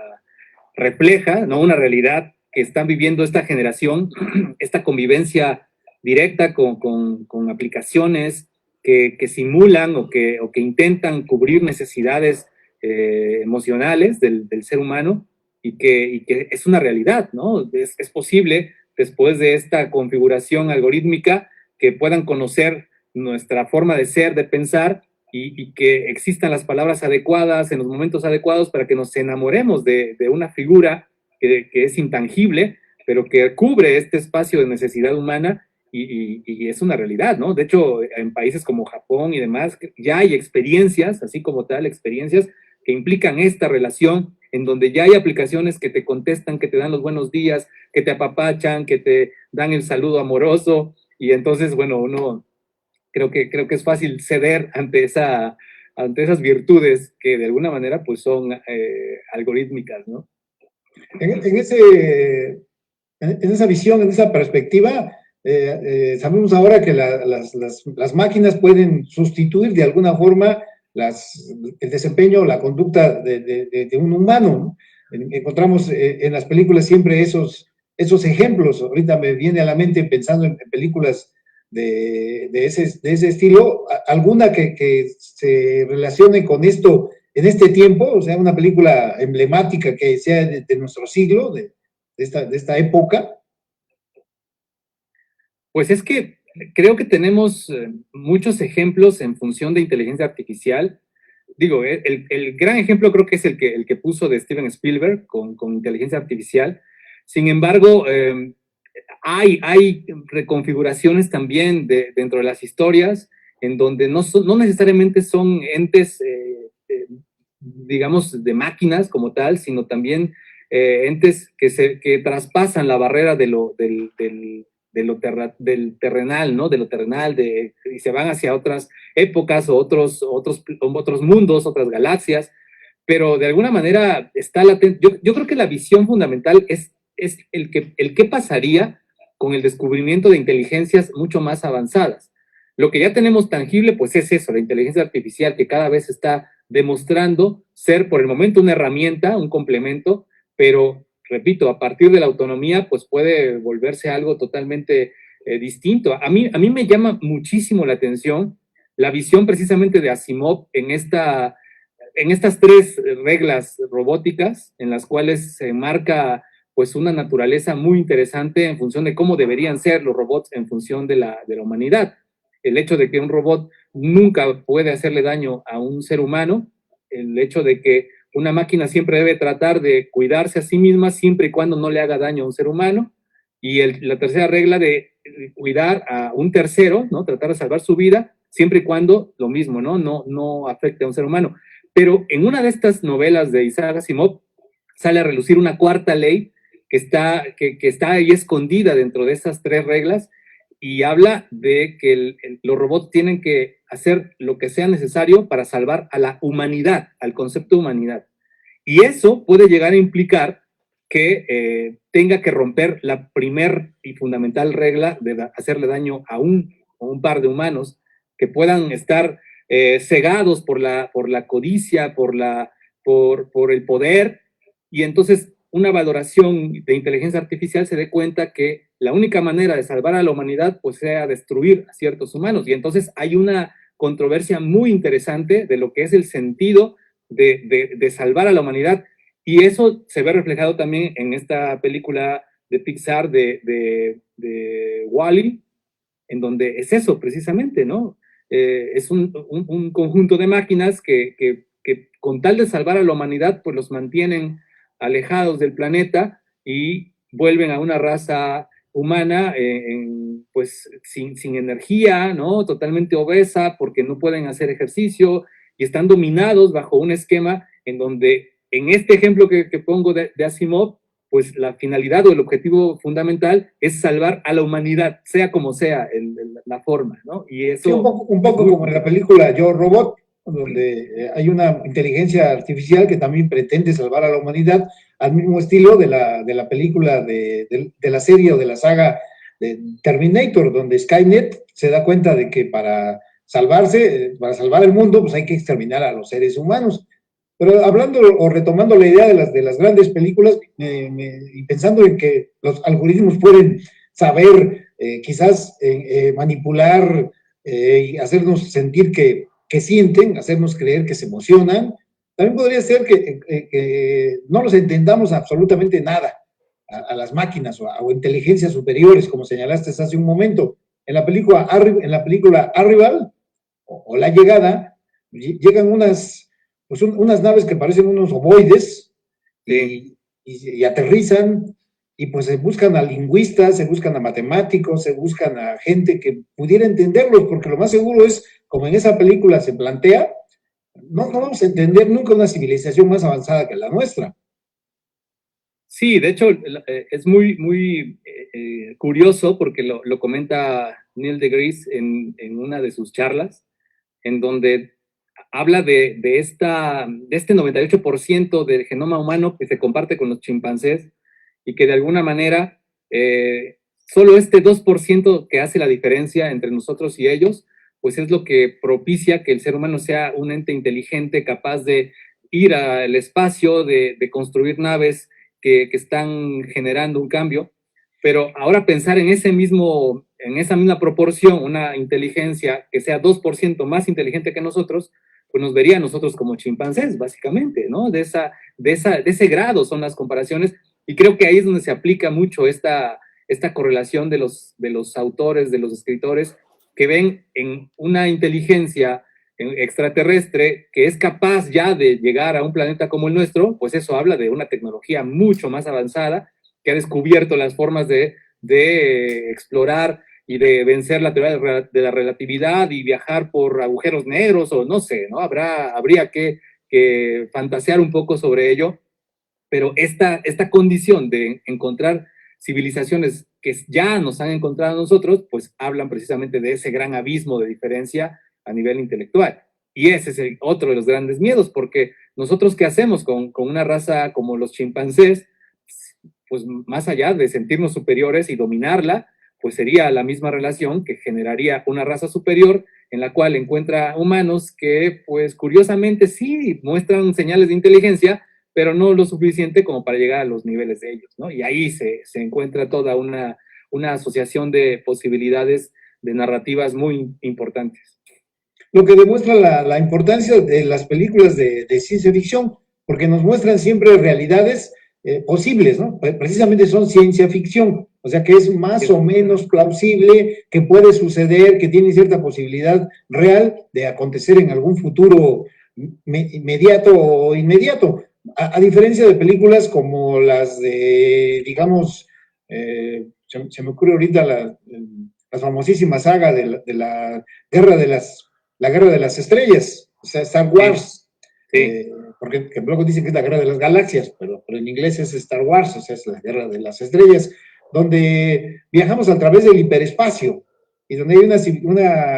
refleja, ¿no? Una realidad que están viviendo esta generación, esta convivencia directa con aplicaciones que simulan o que intentan cubrir necesidades emocionales del ser humano, y que es una realidad, ¿no? Es posible, después de esta configuración algorítmica, que puedan conocer nuestra forma de ser, de pensar, y que existan las palabras adecuadas en los momentos adecuados para que nos enamoremos de una figura que es intangible, pero que cubre este espacio de necesidad humana, y es una realidad, ¿no? De hecho, en países como Japón y demás, ya hay experiencias, así como tal, experiencias que implican esta relación, en donde ya hay aplicaciones que te contestan, que te dan los buenos días, que te apapachan, que te dan el saludo amoroso, y entonces, bueno, uno... Creo que es fácil ceder ante esas virtudes que de alguna manera pues son algorítmicas, ¿no? En esa visión, en esa perspectiva, sabemos ahora que las máquinas pueden sustituir de alguna forma el desempeño o la conducta de un humano, ¿no? Encontramos en las películas siempre esos ejemplos. Ahorita me viene a la mente, pensando en películas de ese estilo, alguna que se relacione con esto en este tiempo, o sea, una película emblemática que sea de nuestro siglo, de esta época. Pues es que creo que tenemos muchos ejemplos en función de inteligencia artificial. Digo, el gran ejemplo creo que es el que puso de Steven Spielberg con inteligencia artificial. Sin embargo, hay reconfiguraciones también dentro de las historias, en donde no necesariamente son entes, digamos, de máquinas como tal, sino también entes que traspasan la barrera del terrenal, ¿no? De lo terrenal, y se van hacia otras épocas o otros mundos, otras galaxias, pero de alguna manera está latente. Yo creo que la visión fundamental es el qué pasaría con el descubrimiento de inteligencias mucho más avanzadas. Lo que ya tenemos tangible, pues es eso, la inteligencia artificial, que cada vez está demostrando ser por el momento una herramienta, un complemento, pero, repito, a partir de la autonomía, pues puede volverse algo totalmente distinto. A mí me llama muchísimo la atención la visión precisamente de Asimov en estas 3 reglas robóticas, en las cuales se marca pues una naturaleza muy interesante en función de cómo deberían ser los robots en función de la humanidad. El hecho de que un robot nunca puede hacerle daño a un ser humano, el hecho de que una máquina siempre debe tratar de cuidarse a sí misma siempre y cuando no le haga daño a un ser humano, Y la tercera regla de cuidar a un tercero, ¿no? Tratar de salvar su vida, siempre y cuando lo mismo, ¿no? No afecte a un ser humano. Pero en una de estas novelas de Isaac Asimov sale a relucir una cuarta ley que está ahí escondida dentro de esas tres reglas, y habla de que los robots tienen que hacer lo que sea necesario para salvar a la humanidad, al concepto de humanidad. Y eso puede llegar a implicar que tenga que romper la primer y fundamental regla de hacerle daño a un par de humanos que puedan estar cegados por la codicia, por el poder, y entonces una valoración de inteligencia artificial se dé cuenta que la única manera de salvar a la humanidad pues sea destruir a ciertos humanos. Y entonces hay una controversia muy interesante de lo que es el sentido de salvar a la humanidad, y eso se ve reflejado también en esta película de Pixar de Wall-E, en donde es eso precisamente, ¿no? Es un conjunto de máquinas que con tal de salvar a la humanidad pues los mantienen alejados del planeta y vuelven a una raza humana pues sin energía, ¿no? Totalmente obesa porque no pueden hacer ejercicio y están dominados bajo un esquema en donde, en este ejemplo que pongo de Asimov, pues la finalidad o el objetivo fundamental es salvar a la humanidad, sea como sea la forma, ¿no? Y eso... Sí, un poco como en la película Yo, Robot, donde hay una inteligencia artificial que también pretende salvar a la humanidad, al mismo estilo de la película de la serie o de la saga de Terminator, donde Skynet se da cuenta de que para salvar el mundo, pues hay que exterminar a los seres humanos. Pero hablando o retomando la idea de las grandes películas, y pensando en que los algoritmos pueden saber, quizás manipular y hacernos sentir que sienten, hacernos creer que se emocionan, también podría ser que no los entendamos absolutamente nada a las máquinas o inteligencias superiores, como señalaste hace un momento. En la película Arrival, o La Llegada, llegan unas naves que parecen unos ovoides y aterrizan, y pues se buscan a lingüistas, se buscan a matemáticos, se buscan a gente que pudiera entenderlos, porque lo más seguro es, como en esa película se plantea, no vamos a entender nunca una civilización más avanzada que la nuestra. Sí, de hecho, es muy curioso porque lo comenta Neil deGrasse en una de sus charlas, en donde habla de este 98% del genoma humano que se comparte con los chimpancés, y que de alguna manera solo este 2% que hace la diferencia entre nosotros y ellos, pues es lo que propicia que el ser humano sea un ente inteligente, capaz de ir al espacio, de construir naves que están generando un cambio. Pero ahora pensar en esa misma proporción, una inteligencia que sea 2% más inteligente que nosotros, pues nos vería a nosotros como chimpancés, básicamente, ¿no? De ese grado son las comparaciones, y creo que ahí es donde se aplica mucho esta correlación de los autores, de los escritores, que ven en una inteligencia extraterrestre que es capaz ya de llegar a un planeta como el nuestro, pues eso habla de una tecnología mucho más avanzada, que ha descubierto las formas de explorar y de vencer la teoría de la relatividad y viajar por agujeros negros, o no sé, ¿no? Habría que fantasear un poco sobre ello, pero esta condición de encontrar civilizaciones que ya nos han encontrado a nosotros, pues hablan precisamente de ese gran abismo de diferencia a nivel intelectual. Y ese es otro de los grandes miedos, porque nosotros, ¿qué hacemos con una raza como los chimpancés? Pues más allá de sentirnos superiores y dominarla, pues sería la misma relación que generaría una raza superior en la cual encuentra humanos que, pues curiosamente sí muestran señales de inteligencia, pero no lo suficiente como para llegar a los niveles de ellos, ¿no? Y ahí se encuentra toda una asociación de posibilidades, de narrativas muy importantes. Lo que demuestra la importancia de las películas de ciencia ficción, porque nos muestran siempre realidades posibles, ¿no? Precisamente son ciencia ficción, o sea que es más o menos plausible, que puede suceder, que tiene cierta posibilidad real de acontecer en algún futuro inmediato o inmediato, a diferencia de películas como las de, digamos, se me ocurre ahorita la famosísima saga de la guerra de las estrellas, o sea, Star Wars. Sí. Porque luego dicen que es la guerra de las galaxias, pero en inglés es Star Wars, o sea, es la guerra de las estrellas, donde viajamos a través del hiperespacio y donde hay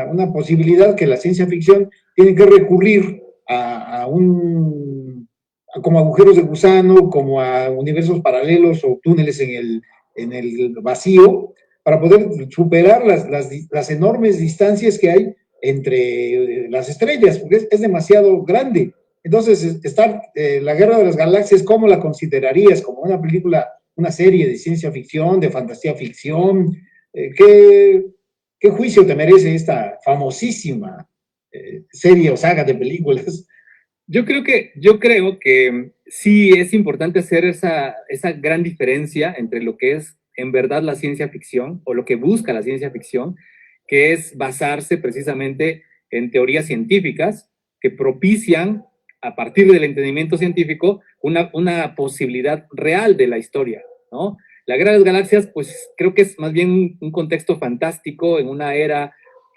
una posibilidad que la ciencia ficción tiene que recurrir como agujeros de gusano, como a universos paralelos o túneles en el vacío, para poder superar las enormes distancias que hay entre las estrellas, porque es demasiado grande. Entonces, la Guerra de las Galaxias, ¿cómo la considerarías? ¿Como una película, una serie de ciencia ficción, de fantasía ficción? ¿Qué juicio te merece esta famosísima serie o saga de películas? Yo creo que sí es importante hacer esa gran diferencia entre lo que es en verdad la ciencia ficción o lo que busca la ciencia ficción, que es basarse precisamente en teorías científicas que propician, a partir del entendimiento científico, una posibilidad real de la historia, ¿no? La Guerra de las Galaxias, pues creo que es más bien un contexto fantástico en una era,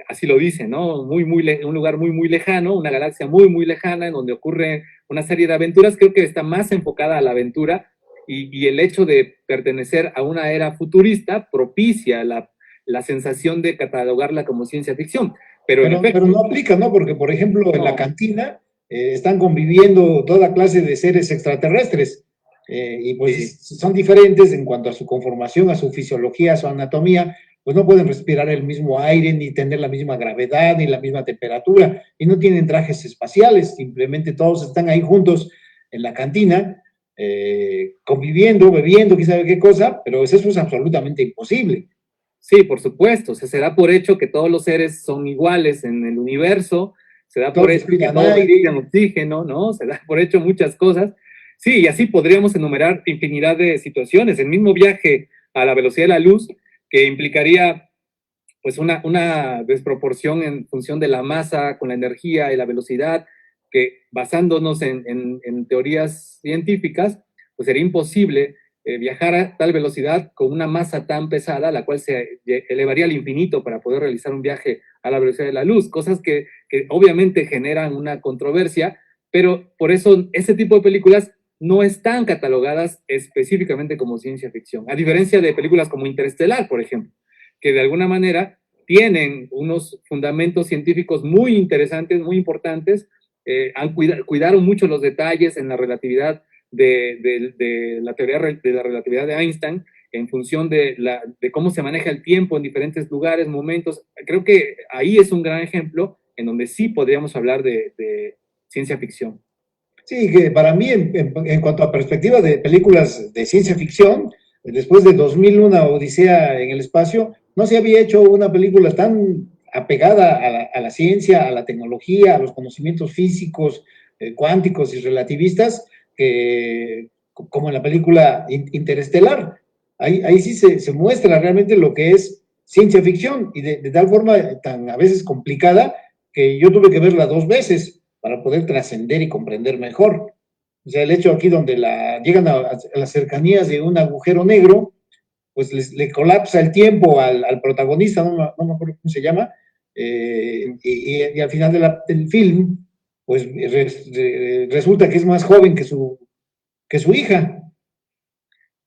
así lo dice, ¿no? Un lugar muy lejano, una galaxia muy lejana, en donde ocurre una serie de aventuras. Creo que está más enfocada a la aventura y el hecho de pertenecer a una era futurista propicia la sensación de catalogarla como ciencia ficción. Pero no aplica, ¿no? Porque, por ejemplo, en la cantina están conviviendo toda clase de seres extraterrestres y pues son diferentes en cuanto a su conformación, a su fisiología, a su anatomía, pues no pueden respirar el mismo aire, ni tener la misma gravedad, ni la misma temperatura, y no tienen trajes espaciales, simplemente todos están ahí juntos en la cantina, conviviendo, bebiendo, quién sabe qué cosa, pero eso es absolutamente imposible. Sí, por supuesto, se da por hecho que todos los seres son iguales en el universo, se da por hecho que todos respiran oxígeno, ¿no? Se da por hecho muchas cosas. Sí, y así podríamos enumerar infinidad de situaciones. El mismo viaje a la velocidad de la luz, que implicaría pues una desproporción en función de la masa con la energía y la velocidad, que basándonos en teorías científicas, pues sería imposible viajar a tal velocidad con una masa tan pesada, la cual se elevaría al infinito para poder realizar un viaje a la velocidad de la luz, cosas que obviamente generan una controversia, pero por eso ese tipo de películas no están catalogadas específicamente como ciencia ficción, a diferencia de películas como Interestelar, por ejemplo, que de alguna manera tienen unos fundamentos científicos muy interesantes, muy importantes, cuidaron mucho los detalles en la relatividad de la teoría de la relatividad de Einstein, en función de cómo se maneja el tiempo en diferentes lugares, momentos. Creo que ahí es un gran ejemplo en donde sí podríamos hablar de ciencia ficción. Sí, que para mí, en cuanto a perspectiva de películas de ciencia ficción, después de 2001, Odisea en el espacio, no se había hecho una película tan apegada a la ciencia, a la tecnología, a los conocimientos físicos, cuánticos y relativistas, como en la película Interestelar. Ahí sí se muestra realmente lo que es ciencia ficción y de tal forma tan a veces complicada que yo tuve que verla 2 veces para poder trascender y comprender mejor. O sea, el hecho aquí donde llegan a las cercanías de un agujero negro, pues le colapsa el tiempo al protagonista, no me acuerdo cómo se llama, y al final del film, pues resulta que es más joven que su hija.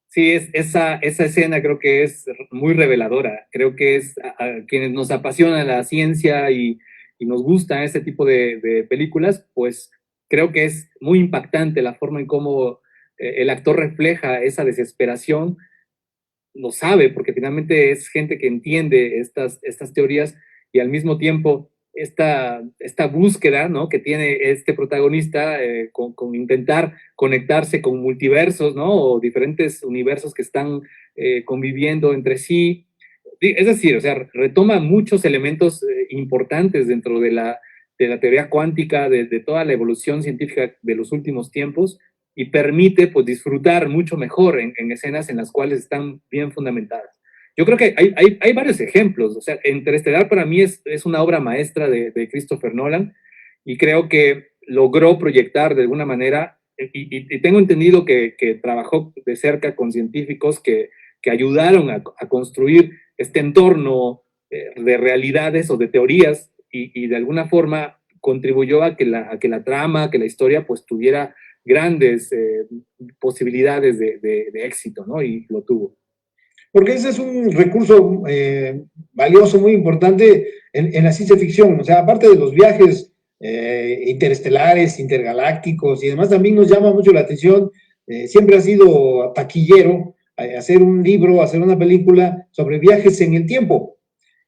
Sí, esa escena creo que es muy reveladora. Creo que es a quienes nos apasiona la ciencia y nos gusta ese tipo de películas, pues creo que es muy impactante la forma en cómo el actor refleja esa desesperación. Lo sabe, porque finalmente es gente que entiende estas teorías y al mismo tiempo esta búsqueda, ¿no?, que tiene este protagonista con intentar conectarse con multiversos, ¿no?, o diferentes universos que están conviviendo entre sí. Es decir, o sea, retoma muchos elementos importantes dentro de la teoría cuántica, de toda la evolución científica de los últimos tiempos, y permite pues disfrutar mucho mejor en escenas en las cuales están bien fundamentadas. Yo creo que hay varios ejemplos. O sea, Interestelar para mí es una obra maestra de Christopher Nolan, y creo que logró proyectar de alguna manera, y tengo entendido que trabajó de cerca con científicos que que ayudaron a construir este entorno de realidades o de teorías y de alguna forma contribuyó a que la trama, que la historia pues tuviera grandes posibilidades de éxito, ¿no? Y lo tuvo. Porque ese es un recurso valioso, muy importante en la ciencia ficción. O sea, aparte de los viajes interestelares, intergalácticos y demás, también nos llama mucho la atención, siempre ha sido taquillero, hacer un libro, hacer una película sobre viajes en el tiempo.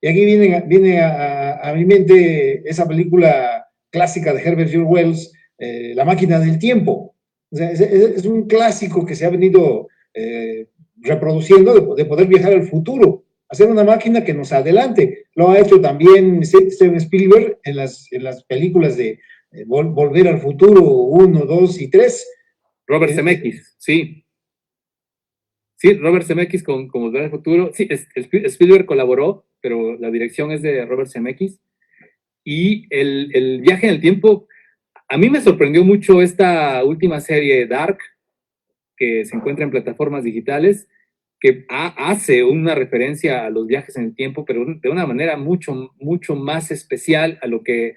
Y aquí viene a mi mente esa película clásica de Herbert George Wells, La máquina del tiempo. O sea, es un clásico que se ha venido reproduciendo de poder viajar al futuro, hacer una máquina que nos adelante. Lo ha hecho también Steven Spielberg en las películas de Volver al Futuro 1, 2 y 3. Robert Zemeckis, sí. Sí, Robert Zemeckis con Volver al Futuro. Sí, Spielberg colaboró, pero la dirección es de Robert Zemeckis. Y el viaje en el tiempo, a mí me sorprendió mucho esta última serie Dark, que se encuentra en plataformas digitales, que hace una referencia a los viajes en el tiempo, pero de una manera mucho, mucho más especial a lo que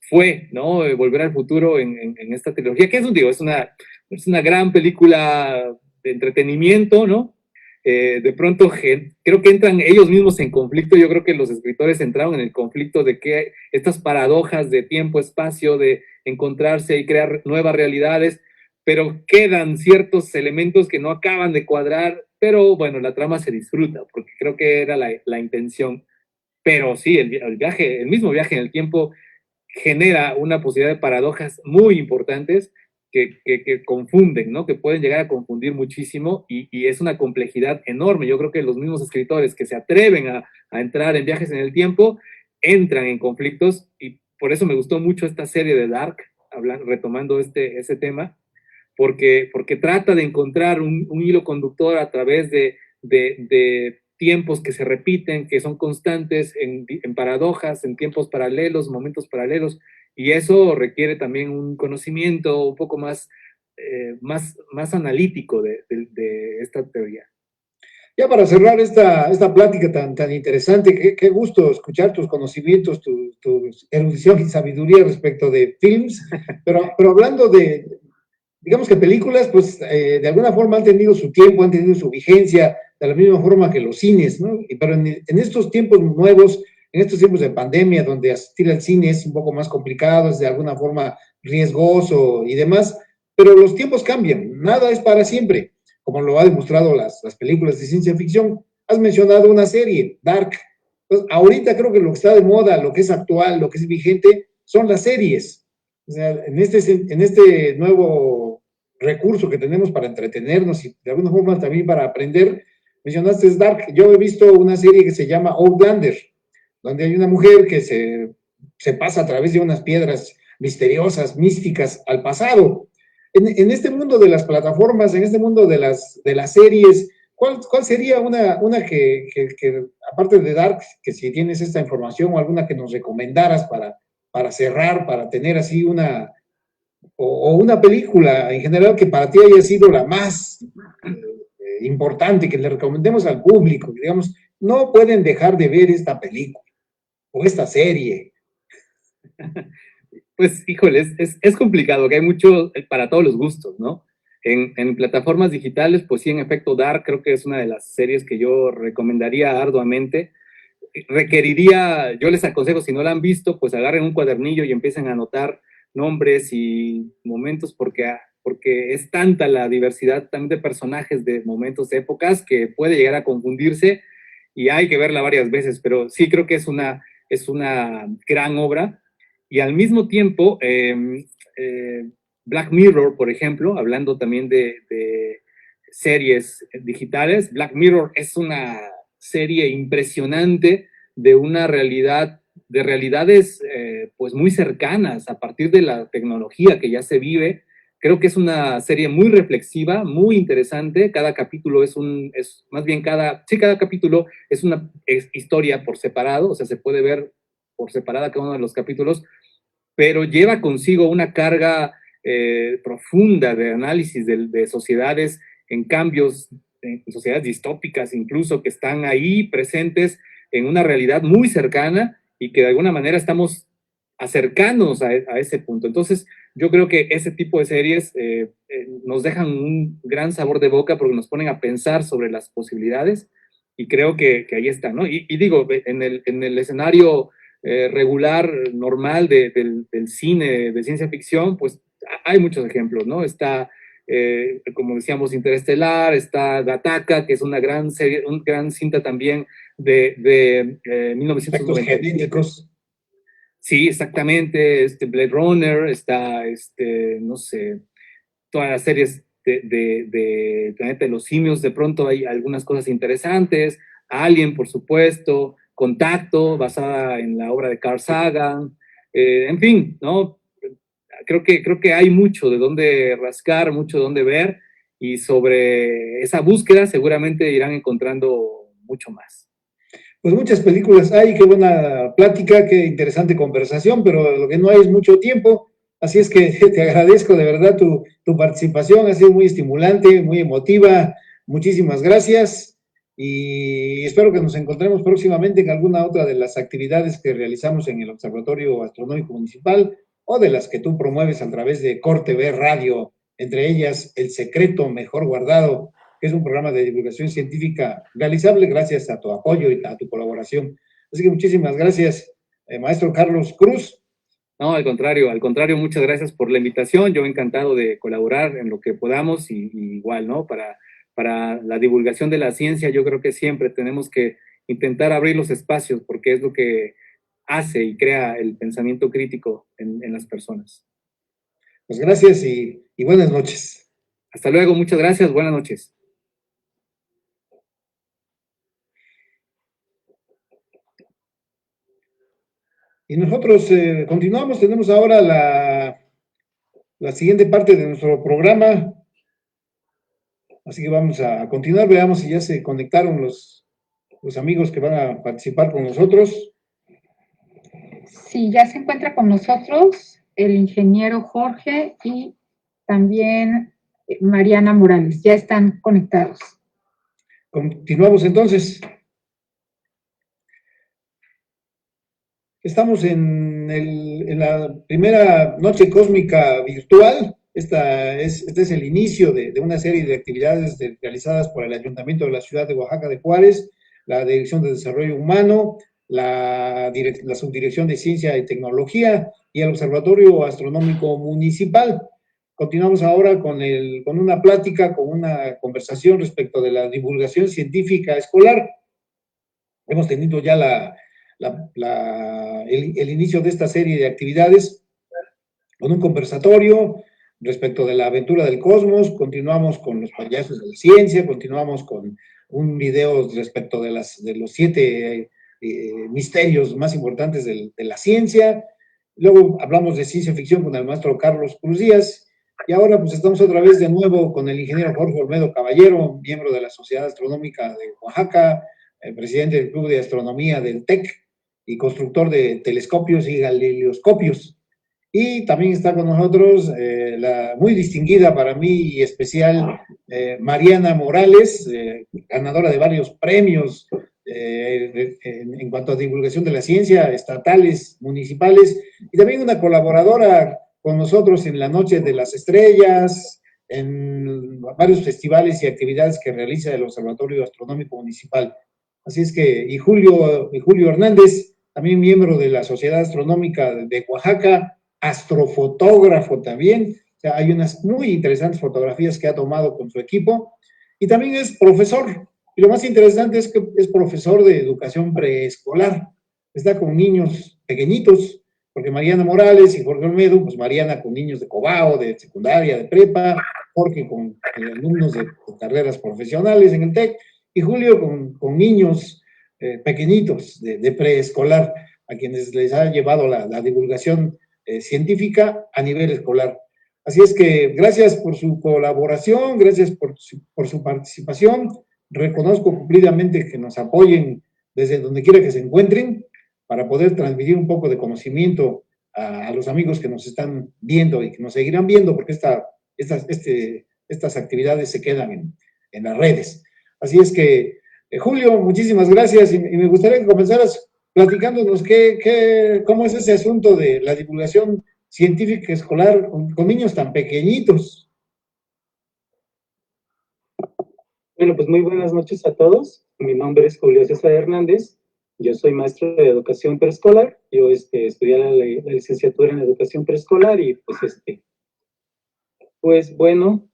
fue, ¿no? Volver al Futuro en esta trilogía, que es una gran película de entretenimiento, ¿no? De pronto creo que entran ellos mismos en conflicto. Yo creo que los escritores entraron en el conflicto de que estas paradojas de tiempo, espacio, de encontrarse y crear nuevas realidades, pero quedan ciertos elementos que no acaban de cuadrar, pero bueno, la trama se disfruta, porque creo que era la intención. Pero sí, el mismo viaje en el tiempo genera una posibilidad de paradojas muy importantes que confunden, ¿no? Que pueden llegar a confundir muchísimo y es una complejidad enorme. Yo creo que los mismos escritores que se atreven a entrar en viajes en el tiempo entran en conflictos y por eso me gustó mucho esta serie de Dark, retomando ese tema, porque trata de encontrar un hilo conductor a través de tiempos que se repiten, que son constantes en paradojas, en tiempos paralelos, momentos paralelos, y eso requiere también un conocimiento un poco más analítico de esta teoría. Ya para cerrar esta plática tan interesante, qué gusto escuchar tus conocimientos, tu erudición y sabiduría respecto de films, pero hablando digamos que películas, pues de alguna forma han tenido su tiempo, han tenido su vigencia, de la misma forma que los cines, ¿no? Pero en estos tiempos nuevos, en estos tiempos de pandemia, donde asistir al cine es un poco más complicado, es de alguna forma riesgoso y demás, pero los tiempos cambian, nada es para siempre, como lo ha demostrado las películas de ciencia ficción. Has mencionado una serie, Dark. Entonces, ahorita creo que lo que está de moda, lo que es actual, lo que es vigente, son las series. O sea, en este nuevo recurso que tenemos para entretenernos y de alguna forma también para aprender, mencionaste Dark. Yo he visto una serie que se llama Outlander, donde hay una mujer que se pasa a través de unas piedras misteriosas, místicas, al pasado. En este mundo de las plataformas, en este mundo de las series, ¿cuál sería una que, aparte de Dark, que si tienes esta información o alguna que nos recomendaras para cerrar, para tener así una película en general que para ti haya sido la más importante, que le recomendemos al público, que digamos, no pueden dejar de ver esta película o esta serie? Pues, híjole, es complicado, que hay mucho para todos los gustos, ¿no? En plataformas digitales, pues sí, en efecto, Dark creo que es una de las series que yo recomendaría arduamente. Yo les aconsejo, si no la han visto, pues agarren un cuadernillo y empiecen a anotar nombres y momentos, porque es tanta la diversidad también de personajes, de momentos, de épocas, que puede llegar a confundirse y hay que verla varias veces, pero sí creo que es una gran obra. Y al mismo tiempo, Black Mirror, por ejemplo, hablando también de series digitales, Black Mirror es una serie impresionante de una realidad, de realidades pues muy cercanas a partir de la tecnología que ya se vive. Creo que es una serie muy reflexiva, muy interesante. Cada capítulo cada capítulo es una historia por separado, o sea, se puede ver por separada cada uno de los capítulos, pero lleva consigo una carga profunda de análisis de sociedades en cambios sociedades distópicas incluso, que están ahí presentes en una realidad muy cercana y que de alguna manera estamos acercándonos a ese punto. Entonces, yo creo que ese tipo de series nos dejan un gran sabor de boca porque nos ponen a pensar sobre las posibilidades y creo que ahí está, ¿no? Y digo, en el escenario regular, normal del cine de ciencia ficción, pues hay muchos ejemplos, ¿no? Está, como decíamos, Interestelar, está Gattaca, que es una gran serie, una gran cinta también de 1990. Genéticos. Sí, exactamente, Blade Runner, está, no sé, todas las series de Planeta de los Simios, de pronto hay algunas cosas interesantes, Alien, por supuesto, Contacto, basada en la obra de Carl Sagan, en fin, ¿no? Creo que hay mucho de dónde rascar, mucho de dónde ver, y sobre esa búsqueda seguramente irán encontrando mucho más. Pues muchas películas hay, qué buena plática, qué interesante conversación, pero lo que no hay es mucho tiempo, así es que te agradezco de verdad tu participación, ha sido muy estimulante, muy emotiva, muchísimas gracias y espero que nos encontremos próximamente en alguna otra de las actividades que realizamos en el Observatorio Astronómico Municipal o de las que tú promueves a través de Corte B Radio, entre ellas El Secreto Mejor Guardado, que es un programa de divulgación científica realizable gracias a tu apoyo y a tu colaboración. Así que muchísimas gracias, maestro Carlos Cruz. No, al contrario, muchas gracias por la invitación. Yo encantado de colaborar en lo que podamos y igual, ¿no? Para la divulgación de la ciencia, yo creo que siempre tenemos que intentar abrir los espacios porque es lo que hace y crea el pensamiento crítico en las personas. Pues gracias y buenas noches. Hasta luego, muchas gracias, buenas noches. Y nosotros continuamos, tenemos ahora la siguiente parte de nuestro programa, así que vamos a continuar, veamos si ya se conectaron los amigos que van a participar con nosotros. Sí, ya se encuentra con nosotros el ingeniero Jorge y también Mariana Morales, ya están conectados. Continuamos entonces. Estamos en la primera noche cósmica virtual. Este es el inicio de una serie de actividades realizadas por el Ayuntamiento de la Ciudad de Oaxaca de Juárez, la Dirección de Desarrollo Humano, la Subdirección de Ciencia y Tecnología y el Observatorio Astronómico Municipal. Continuamos ahora con una plática, con una conversación respecto de la divulgación científica escolar. Hemos tenido ya el inicio de esta serie de actividades con un conversatorio respecto de la aventura del cosmos, continuamos con los payasos de la ciencia, continuamos con un video respecto de los 7 misterios más importantes de la ciencia, luego hablamos de ciencia ficción con el maestro Carlos Cruz Díaz, y ahora pues estamos otra vez de nuevo con el ingeniero Jorge Olmedo Caballero, miembro de la Sociedad Astronómica de Oaxaca, presidente del Club de Astronomía del TEC y constructor de telescopios y galileoscopios. Y también está con nosotros la muy distinguida para mí y especial Mariana Morales, ganadora de varios premios en cuanto a divulgación de la ciencia, estatales, municipales, y también una colaboradora con nosotros en la Noche de las Estrellas, en varios festivales y actividades que realiza el Observatorio Astronómico Municipal. Así es que, y Julio Hernández, también miembro de la Sociedad Astronómica de Oaxaca, astrofotógrafo también, o sea, hay unas muy interesantes fotografías que ha tomado con su equipo, y también es profesor, y lo más interesante es que es profesor de educación preescolar, está con niños pequeñitos, porque Mariana Morales y Jorge Olmedo, pues Mariana con niños de Cobao, de secundaria, de prepa, Jorge con alumnos de carreras profesionales en el TEC, y Julio con niños pequeñitos de preescolar, a quienes les ha llevado la divulgación científica a nivel escolar. Así es que gracias por su colaboración, gracias por su participación. Reconozco cumplidamente que nos apoyen desde donde quiera que se encuentren para poder transmitir un poco de conocimiento a los amigos que nos están viendo y que nos seguirán viendo, porque estas actividades se quedan en las redes. Así es que, Julio, muchísimas gracias y me gustaría que comenzaras platicándonos cómo es ese asunto de la divulgación científica escolar con niños tan pequeñitos. Bueno, pues muy buenas noches a todos. Mi nombre es Julio César Hernández. Yo soy maestro de educación preescolar. Yo estudié la licenciatura en educación preescolar y pues bueno,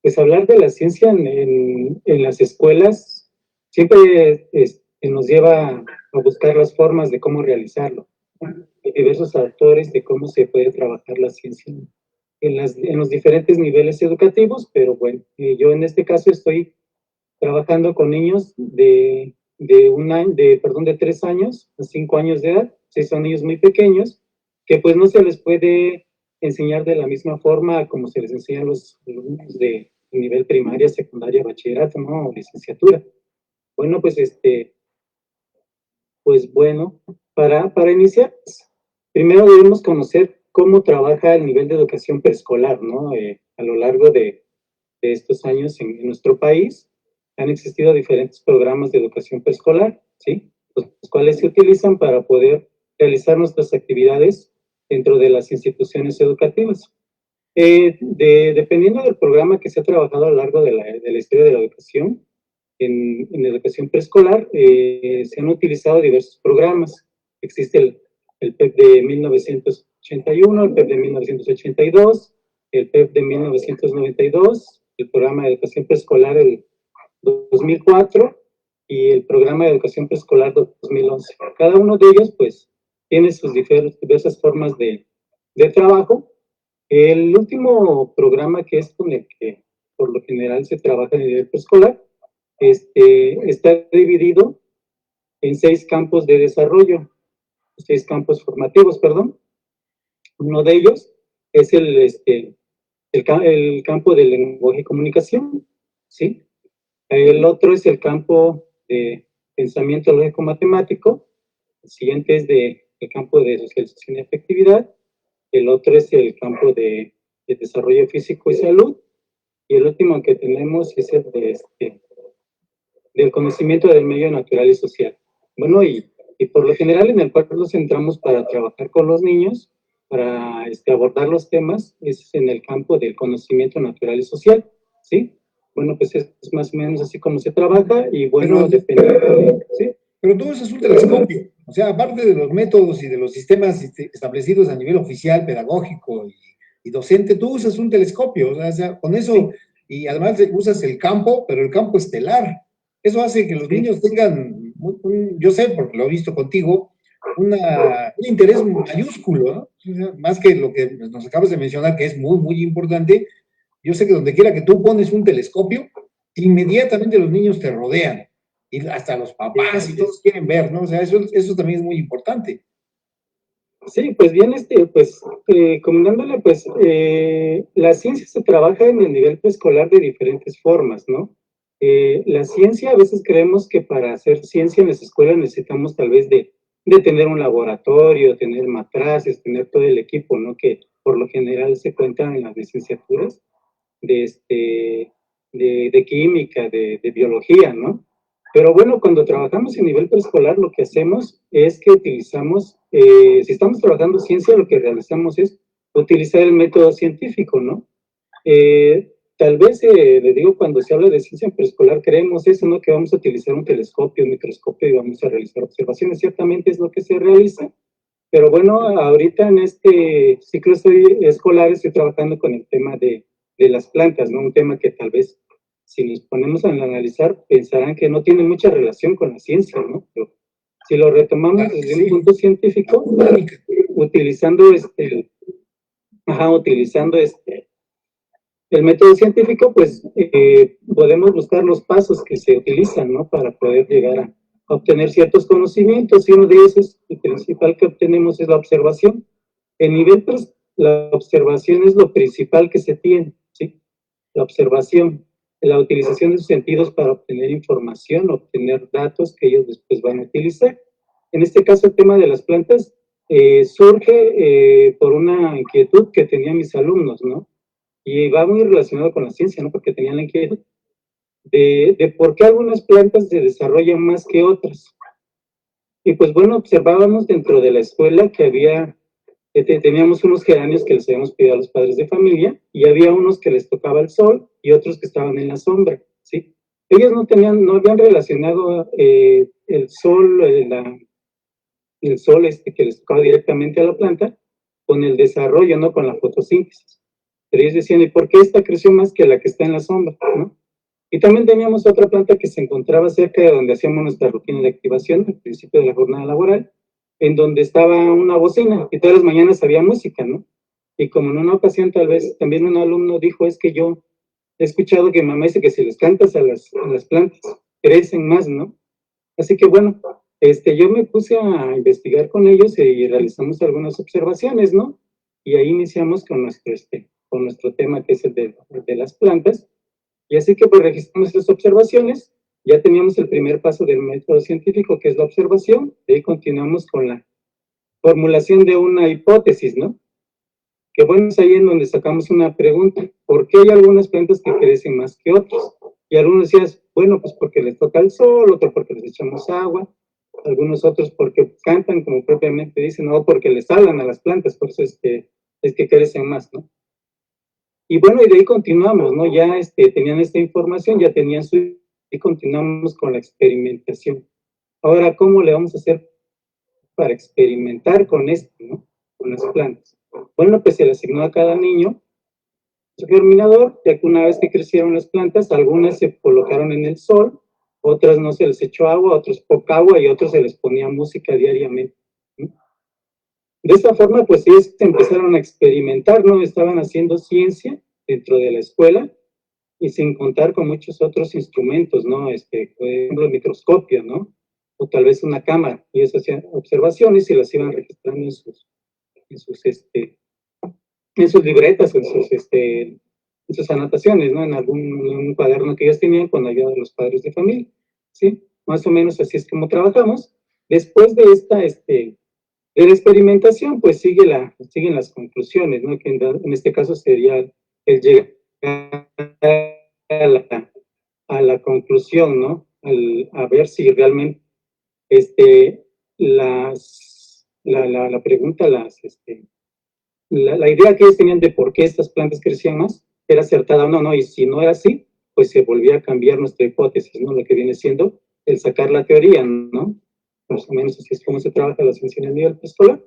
pues hablar de la ciencia en las escuelas siempre nos lleva a buscar las formas de cómo realizarlo. Hay diversos autores de cómo se puede trabajar la ciencia en los diferentes niveles educativos, pero bueno, yo en este caso estoy trabajando con niños de 3 años a 5 años de edad. Sí, son niños muy pequeños que pues no se les puede enseñar de la misma forma como se les enseña a los alumnos de nivel primaria, secundaria, bachillerato, ¿no? O licenciatura. Bueno, pues bueno, para iniciar, primero debemos conocer cómo trabaja el nivel de educación preescolar, ¿no? A lo largo de estos años en nuestro país han existido diferentes programas de educación preescolar, ¿sí? Los cuales se utilizan para poder realizar nuestras actividades dentro de las instituciones educativas. Dependiendo del programa que se ha trabajado a lo largo de la historia de la educación, en educación preescolar se han utilizado diversos programas. Existe el PEP de 1981, el PEP de 1982, el PEP de 1992, el programa de educación preescolar del 2004 y el programa de educación preescolar 2011. Cada uno de ellos, pues, tiene sus diversas formas de trabajo. El último programa que es con el que por lo general se trabaja en el nivel preescolar, está dividido en 6 campos de desarrollo, 6 campos formativos, perdón. Uno de ellos es el campo de lenguaje y comunicación, ¿sí? El otro es el campo de pensamiento lógico-matemático. El siguiente es el campo de socialización y afectividad. El otro es el campo de desarrollo físico y salud. Y el último que tenemos es el del conocimiento del medio natural y social. Bueno, y por lo general en el cual nos centramos para trabajar con los niños, para abordar los temas, es en el campo del conocimiento natural y social, ¿sí? Bueno, pues es más o menos así como se trabaja y bueno, depende. ¿Sí? Pero todo eso es un telescopio. O sea, aparte de los métodos y de los sistemas establecidos a nivel oficial, pedagógico y docente, tú usas un telescopio. O sea, con eso, y además usas el campo, pero el campo estelar. Eso hace que los niños tengan, yo sé, porque lo he visto contigo, un interés mayúsculo, ¿no? O sea, más que lo que nos acabas de mencionar, que es muy, muy importante. Yo sé que donde quiera que tú pones un telescopio, inmediatamente los niños te rodean, y hasta los papás y todos quieren ver, ¿no? O sea, eso también es muy importante. Sí, pues bien, comentándole, pues, la ciencia se trabaja en el nivel preescolar de diferentes formas, ¿no? La ciencia, a veces creemos que para hacer ciencia en las escuelas necesitamos tal vez de tener un laboratorio, tener matraces, tener todo el equipo, ¿no? Que por lo general se cuentan en las licenciaturas de química, de biología, ¿no? Pero bueno, cuando trabajamos en nivel preescolar, lo que hacemos es que utilizamos, si estamos trabajando ciencia, lo que realizamos es utilizar el método científico, ¿no? Tal vez, le digo, cuando se habla de ciencia preescolar, creemos eso, ¿no? Que vamos a utilizar un telescopio, un microscopio y vamos a realizar observaciones. Ciertamente es lo que se realiza, pero bueno, ahorita en este ciclo escolar estoy trabajando con el tema de las plantas, ¿no? Un tema que tal vez, si nos ponemos a analizar, pensarán que no tiene mucha relación con la ciencia, ¿no? Pero si lo retomamos desde un punto científico, utilizando el método científico, pues podemos buscar los pasos que se utilizan, ¿no? Para poder llegar a obtener ciertos conocimientos, y uno de ellos es, el principal que obtenemos es la observación. En nivel, pues, la observación es lo principal que se tiene, ¿sí? La observación, la utilización de sus sentidos para obtener información, obtener datos que ellos después van a utilizar. En este caso, el tema de las plantas surge por una inquietud que tenían mis alumnos, ¿no? Y va muy relacionado con la ciencia, ¿no? Porque tenían la inquietud de por qué algunas plantas se desarrollan más que otras. Y pues bueno, observábamos dentro de la escuela que teníamos unos geranios que les habíamos pedido a los padres de familia, y había unos que les tocaba el sol y otros que estaban en la sombra, ¿sí? Ellos no habían relacionado el sol, el sol que les tocaba directamente a la planta con el desarrollo, no con la fotosíntesis. Pero ellos decían, ¿y por qué esta creció más que la que está en la sombra? ¿No? Y también teníamos otra planta que se encontraba cerca de donde hacíamos nuestra rutina de activación al principio de la jornada laboral, en donde estaba una bocina, y todas las mañanas había música, ¿no? Y como en una ocasión tal vez también un alumno dijo, es que yo he escuchado que mamá dice que si les cantas a las plantas, crecen más, ¿no? Así que bueno, yo me puse a investigar con ellos y realizamos algunas observaciones, ¿no? Y ahí iniciamos con nuestro tema, que es el de las plantas. Y así que pues registramos estas observaciones, ya teníamos el primer paso del método científico, que es la observación, de ahí continuamos con la formulación de una hipótesis, ¿no? Que bueno, es ahí en donde sacamos una pregunta, ¿por qué hay algunas plantas que crecen más que otras? Y algunos decían, bueno, pues porque les toca el sol, otros porque les echamos agua, algunos otros porque cantan, como propiamente dicen, o porque les hablan a las plantas, por eso es que crecen más, ¿no? Y bueno, y de ahí continuamos, ¿no? Ya tenían esta información, ya tenían y continuamos con la experimentación. Ahora, ¿cómo le vamos a hacer para experimentar con esto, ¿no? Con las plantas. Bueno, pues se le asignó a cada niño su germinador, ya que una vez que crecieron las plantas, algunas se colocaron en el sol, otras no se les echó agua, otros poca agua, y otros se les ponía música diariamente, ¿no? De esta forma, pues ellos empezaron a experimentar, ¿no? Estaban haciendo ciencia dentro de la escuela, y sin contar con muchos otros instrumentos, ¿no? Por ejemplo, el microscopio, ¿no? O tal vez una cámara, y ellos hacían observaciones y las iban registrando en sus libretas, en sus anotaciones, ¿no? En un cuaderno que ellos tenían con ayuda de los padres de familia, ¿sí? Más o menos así es como trabajamos. Después de de la experimentación, pues siguen las conclusiones, ¿no? Que en este caso sería el llegar a la conclusión, ¿no? A ver si realmente la pregunta, la idea que ellos tenían de por qué estas plantas crecían más era acertada o no, ¿no? Y si no era así, pues se volvía a cambiar nuestra hipótesis, ¿no? Lo que viene siendo el sacar la teoría, ¿no? Más o menos así es como se trabaja la ciencia en el nivel preescolar.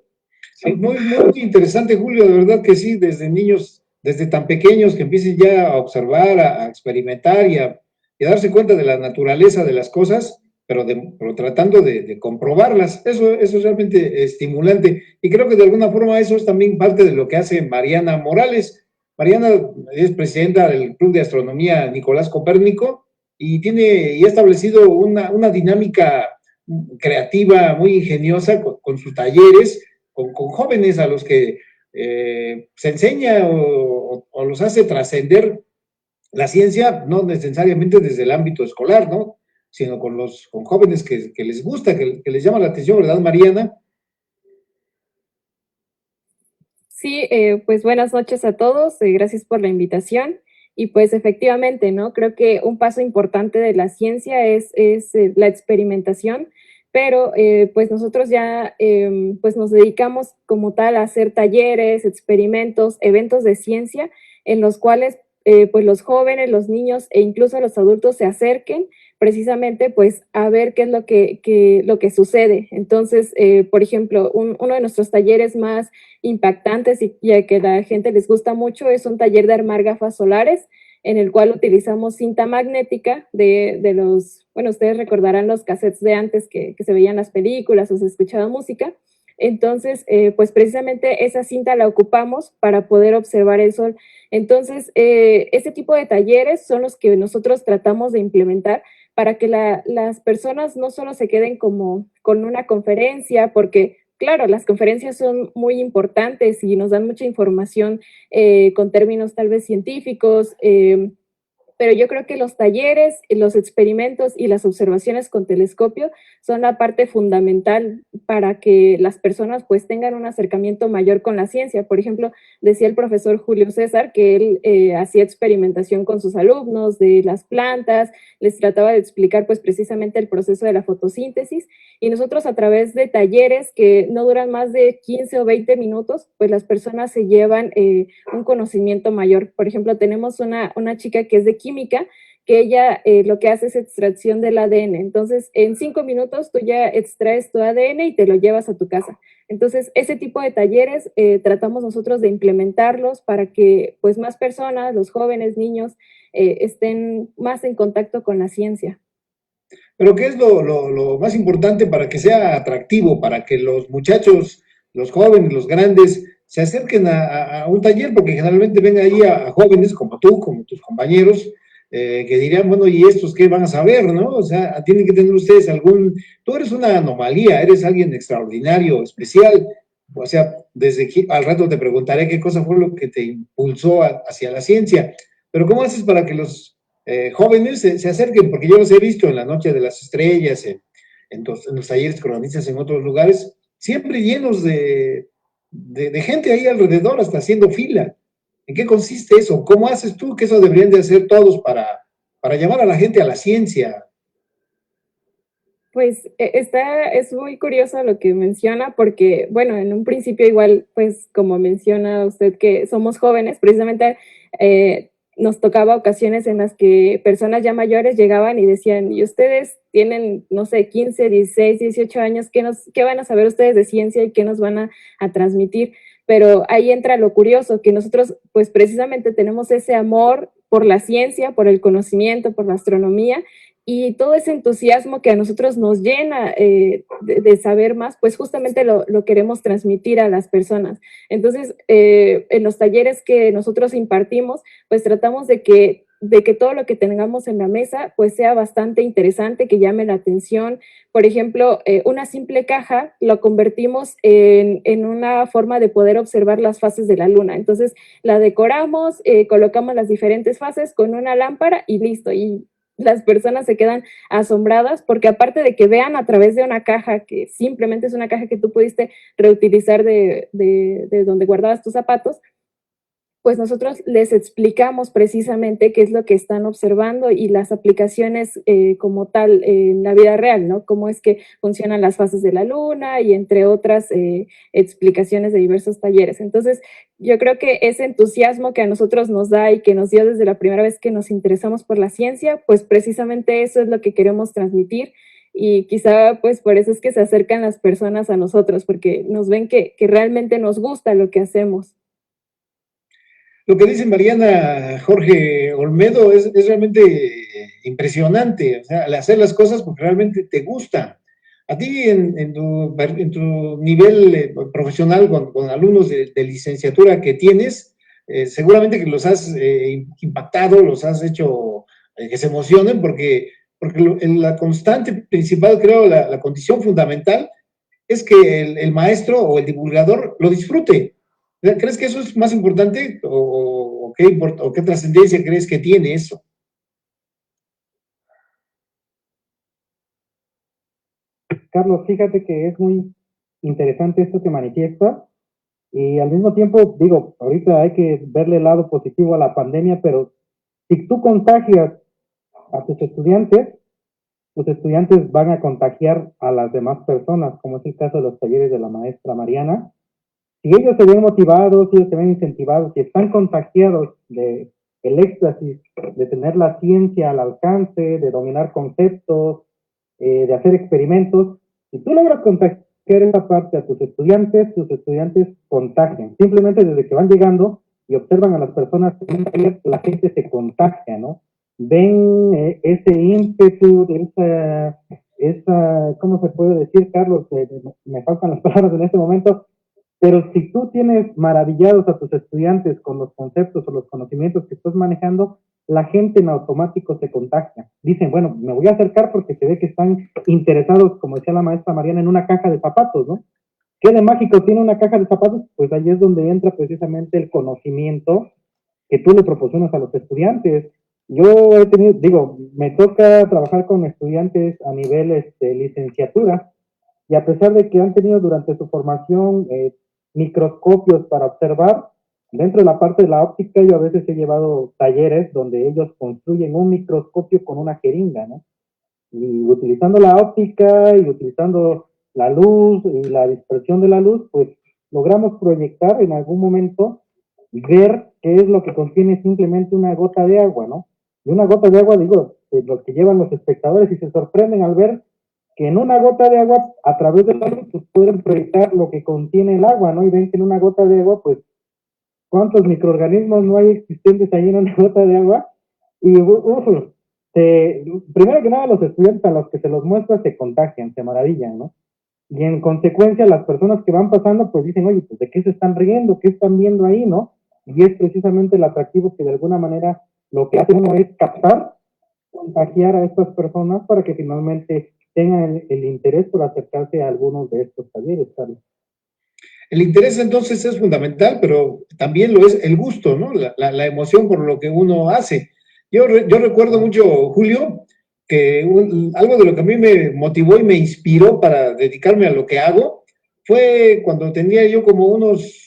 Sí. Muy, muy interesante, Julio, de verdad que sí, desde niños, desde tan pequeños que empiecen ya a observar, a experimentar y a darse cuenta de la naturaleza de las cosas, pero tratando de comprobarlas. Eso es realmente estimulante. Y creo que de alguna forma eso es también parte de lo que hace Mariana Morales. Mariana es presidenta del Club de Astronomía Nicolás Copérnico y ha establecido una dinámica creativa muy ingeniosa con sus talleres, con jóvenes a los que se enseña o los hace trascender la ciencia, no necesariamente desde el ámbito escolar, ¿no? Sino con jóvenes que les gusta, que les llama la atención, ¿verdad, Mariana? Sí, pues buenas noches a todos, gracias por la invitación. Y pues efectivamente, ¿no? Creo que un paso importante de la ciencia es la experimentación, pero pues nosotros ya pues nos dedicamos como tal a hacer talleres, experimentos, eventos de ciencia en los cuales pues los jóvenes, los niños e incluso los adultos se acerquen precisamente pues a ver qué es lo que sucede. Entonces, por ejemplo, uno de nuestros talleres más impactantes y a que la gente les gusta mucho es un taller de armar gafas solares, en el cual utilizamos cinta magnética de los, bueno, ustedes recordarán los cassettes de antes que se veían las películas o se escuchaba música. Entonces, pues precisamente esa cinta la ocupamos para poder observar el sol. Entonces, ese tipo de talleres son los que nosotros tratamos de implementar para que las personas no solo se queden como con una conferencia, porque claro, las conferencias son muy importantes y nos dan mucha información con términos tal vez científicos, pero yo creo que los talleres, los experimentos y las observaciones con telescopio son la parte fundamental para que las personas pues tengan un acercamiento mayor con la ciencia. Por ejemplo, decía el profesor Julio César que él hacía experimentación con sus alumnos de las plantas, les trataba de explicar pues precisamente el proceso de la fotosíntesis, y nosotros a través de talleres que no duran más de 15 o 20 minutos, pues las personas se llevan un conocimiento mayor. Por ejemplo, tenemos una chica que es de química, que ella lo que hace es extracción del ADN. Entonces, en 5 minutos tú ya extraes tu ADN y te lo llevas a tu casa. Entonces, ese tipo de talleres tratamos nosotros de implementarlos para que pues más personas, los jóvenes, niños, estén más en contacto con la ciencia. Pero ¿qué es lo más importante para que sea atractivo, para que los muchachos, los jóvenes, los grandes, se acerquen a un taller? Porque generalmente ven ahí a jóvenes como tú, como tus compañeros, que dirían, bueno, ¿y estos qué van a saber, no? O sea, tienen que tener ustedes tú eres una anomalía, eres alguien extraordinario, especial. O sea, desde aquí, al rato te preguntaré qué cosa fue lo que te impulsó hacia la ciencia. Pero ¿cómo haces para que los jóvenes se acerquen? Porque yo los he visto en la Noche de las Estrellas, en los talleres cronistas, en otros lugares, siempre llenos de gente ahí alrededor, hasta haciendo fila. ¿En qué consiste eso? ¿Cómo haces tú? Que eso deberían de hacer todos para llamar a la gente a la ciencia. Pues es muy curioso lo que menciona, porque, bueno, en un principio igual, pues como menciona usted que somos jóvenes, precisamente nos tocaba ocasiones en las que personas ya mayores llegaban y decían, y ustedes tienen, no sé, 15, 16, 18 años, ¿qué van a saber ustedes de ciencia y qué nos van a transmitir? Pero ahí entra lo curioso, que nosotros pues precisamente tenemos ese amor por la ciencia, por el conocimiento, por la astronomía, y todo ese entusiasmo que a nosotros nos llena de saber más, pues justamente lo queremos transmitir a las personas. Entonces, en los talleres que nosotros impartimos, pues tratamos de que todo lo que tengamos en la mesa pues sea bastante interesante, que llame la atención. Por ejemplo, una simple caja lo convertimos en una forma de poder observar las fases de la luna. Entonces la decoramos, colocamos las diferentes fases con una lámpara y listo. Y las personas se quedan asombradas porque aparte de que vean a través de una caja, que simplemente es una caja que tú pudiste reutilizar de donde guardabas tus zapatos, pues nosotros les explicamos precisamente qué es lo que están observando y las aplicaciones como tal en la vida real, ¿no? Cómo es que funcionan las fases de la luna y entre otras explicaciones de diversos talleres. Entonces, yo creo que ese entusiasmo que a nosotros nos da y que nos dio desde la primera vez que nos interesamos por la ciencia, pues precisamente eso es lo que queremos transmitir. Y quizá pues por eso es que se acercan las personas a nosotros, porque nos ven que realmente nos gusta lo que hacemos. Lo que dice Mariana Jorge Olmedo es realmente impresionante, o sea, al hacer las cosas porque realmente te gusta. A ti en tu nivel profesional con alumnos de licenciatura que tienes, seguramente que los has impactado, los has hecho que se emocionen porque la constante principal, creo, la condición fundamental es que el maestro o el divulgador lo disfrute. ¿Crees que eso es más importante o qué trascendencia crees que tiene eso? Carlos, fíjate que es muy interesante esto que manifiesta y al mismo tiempo, digo, ahorita hay que verle el lado positivo a la pandemia, pero si tú contagias a tus estudiantes van a contagiar a las demás personas, como es el caso de los talleres de la maestra Mariana. Si ellos se ven motivados, si ellos se ven incentivados, si están contagiados de el éxtasis de tener la ciencia al alcance, de dominar conceptos, de hacer experimentos, si tú logras contagiar esa parte a tus estudiantes contagian. Simplemente desde que van llegando y observan a las personas, la gente se contagia, ¿no? Ven ese ímpetu, esa, ¿cómo se puede decir, Carlos? Me faltan las palabras en este momento. Pero si tú tienes maravillados a tus estudiantes con los conceptos o los conocimientos que estás manejando, la gente en automático se contagia. Dicen, bueno, me voy a acercar porque se ve que están interesados, como decía la maestra Mariana, en una caja de zapatos, ¿no? ¿Qué de mágico tiene una caja de zapatos? Pues ahí es donde entra precisamente el conocimiento que tú le proporcionas a los estudiantes. yo he tenido, digo, me toca trabajar con estudiantes a nivel licenciatura, y a pesar de que han tenido durante su formación microscopios para observar, dentro de la parte de la óptica yo a veces he llevado talleres donde ellos construyen un microscopio con una jeringa, ¿no? Y utilizando la óptica y utilizando la luz y la dispersión de la luz, pues logramos proyectar en algún momento, ver qué es lo que contiene simplemente una gota de agua, ¿no? Y una gota de agua, digo, lo que llevan los espectadores y se sorprenden al ver que en una gota de agua, a través de la luz, pues pueden proyectar lo que contiene el agua, ¿no? Y ven que en una gota de agua, pues, ¿cuántos microorganismos no hay existentes ahí en una gota de agua? Y, primero que nada, los estudiantes a los que se los muestra se contagian, se maravillan, ¿no? Y en consecuencia, las personas que van pasando, pues dicen, oye, pues, ¿de qué se están riendo? ¿Qué están viendo ahí, no? Y es precisamente el atractivo que de alguna manera lo que hace uno es captar, contagiar a estas personas para que finalmente tengan el interés por acercarse a algunos de estos talleres, Carlos. El interés entonces es fundamental, pero también lo es el gusto, ¿no? La emoción por lo que uno hace. Yo recuerdo mucho, Julio, que algo de lo que a mí me motivó y me inspiró para dedicarme a lo que hago fue cuando tenía yo como unos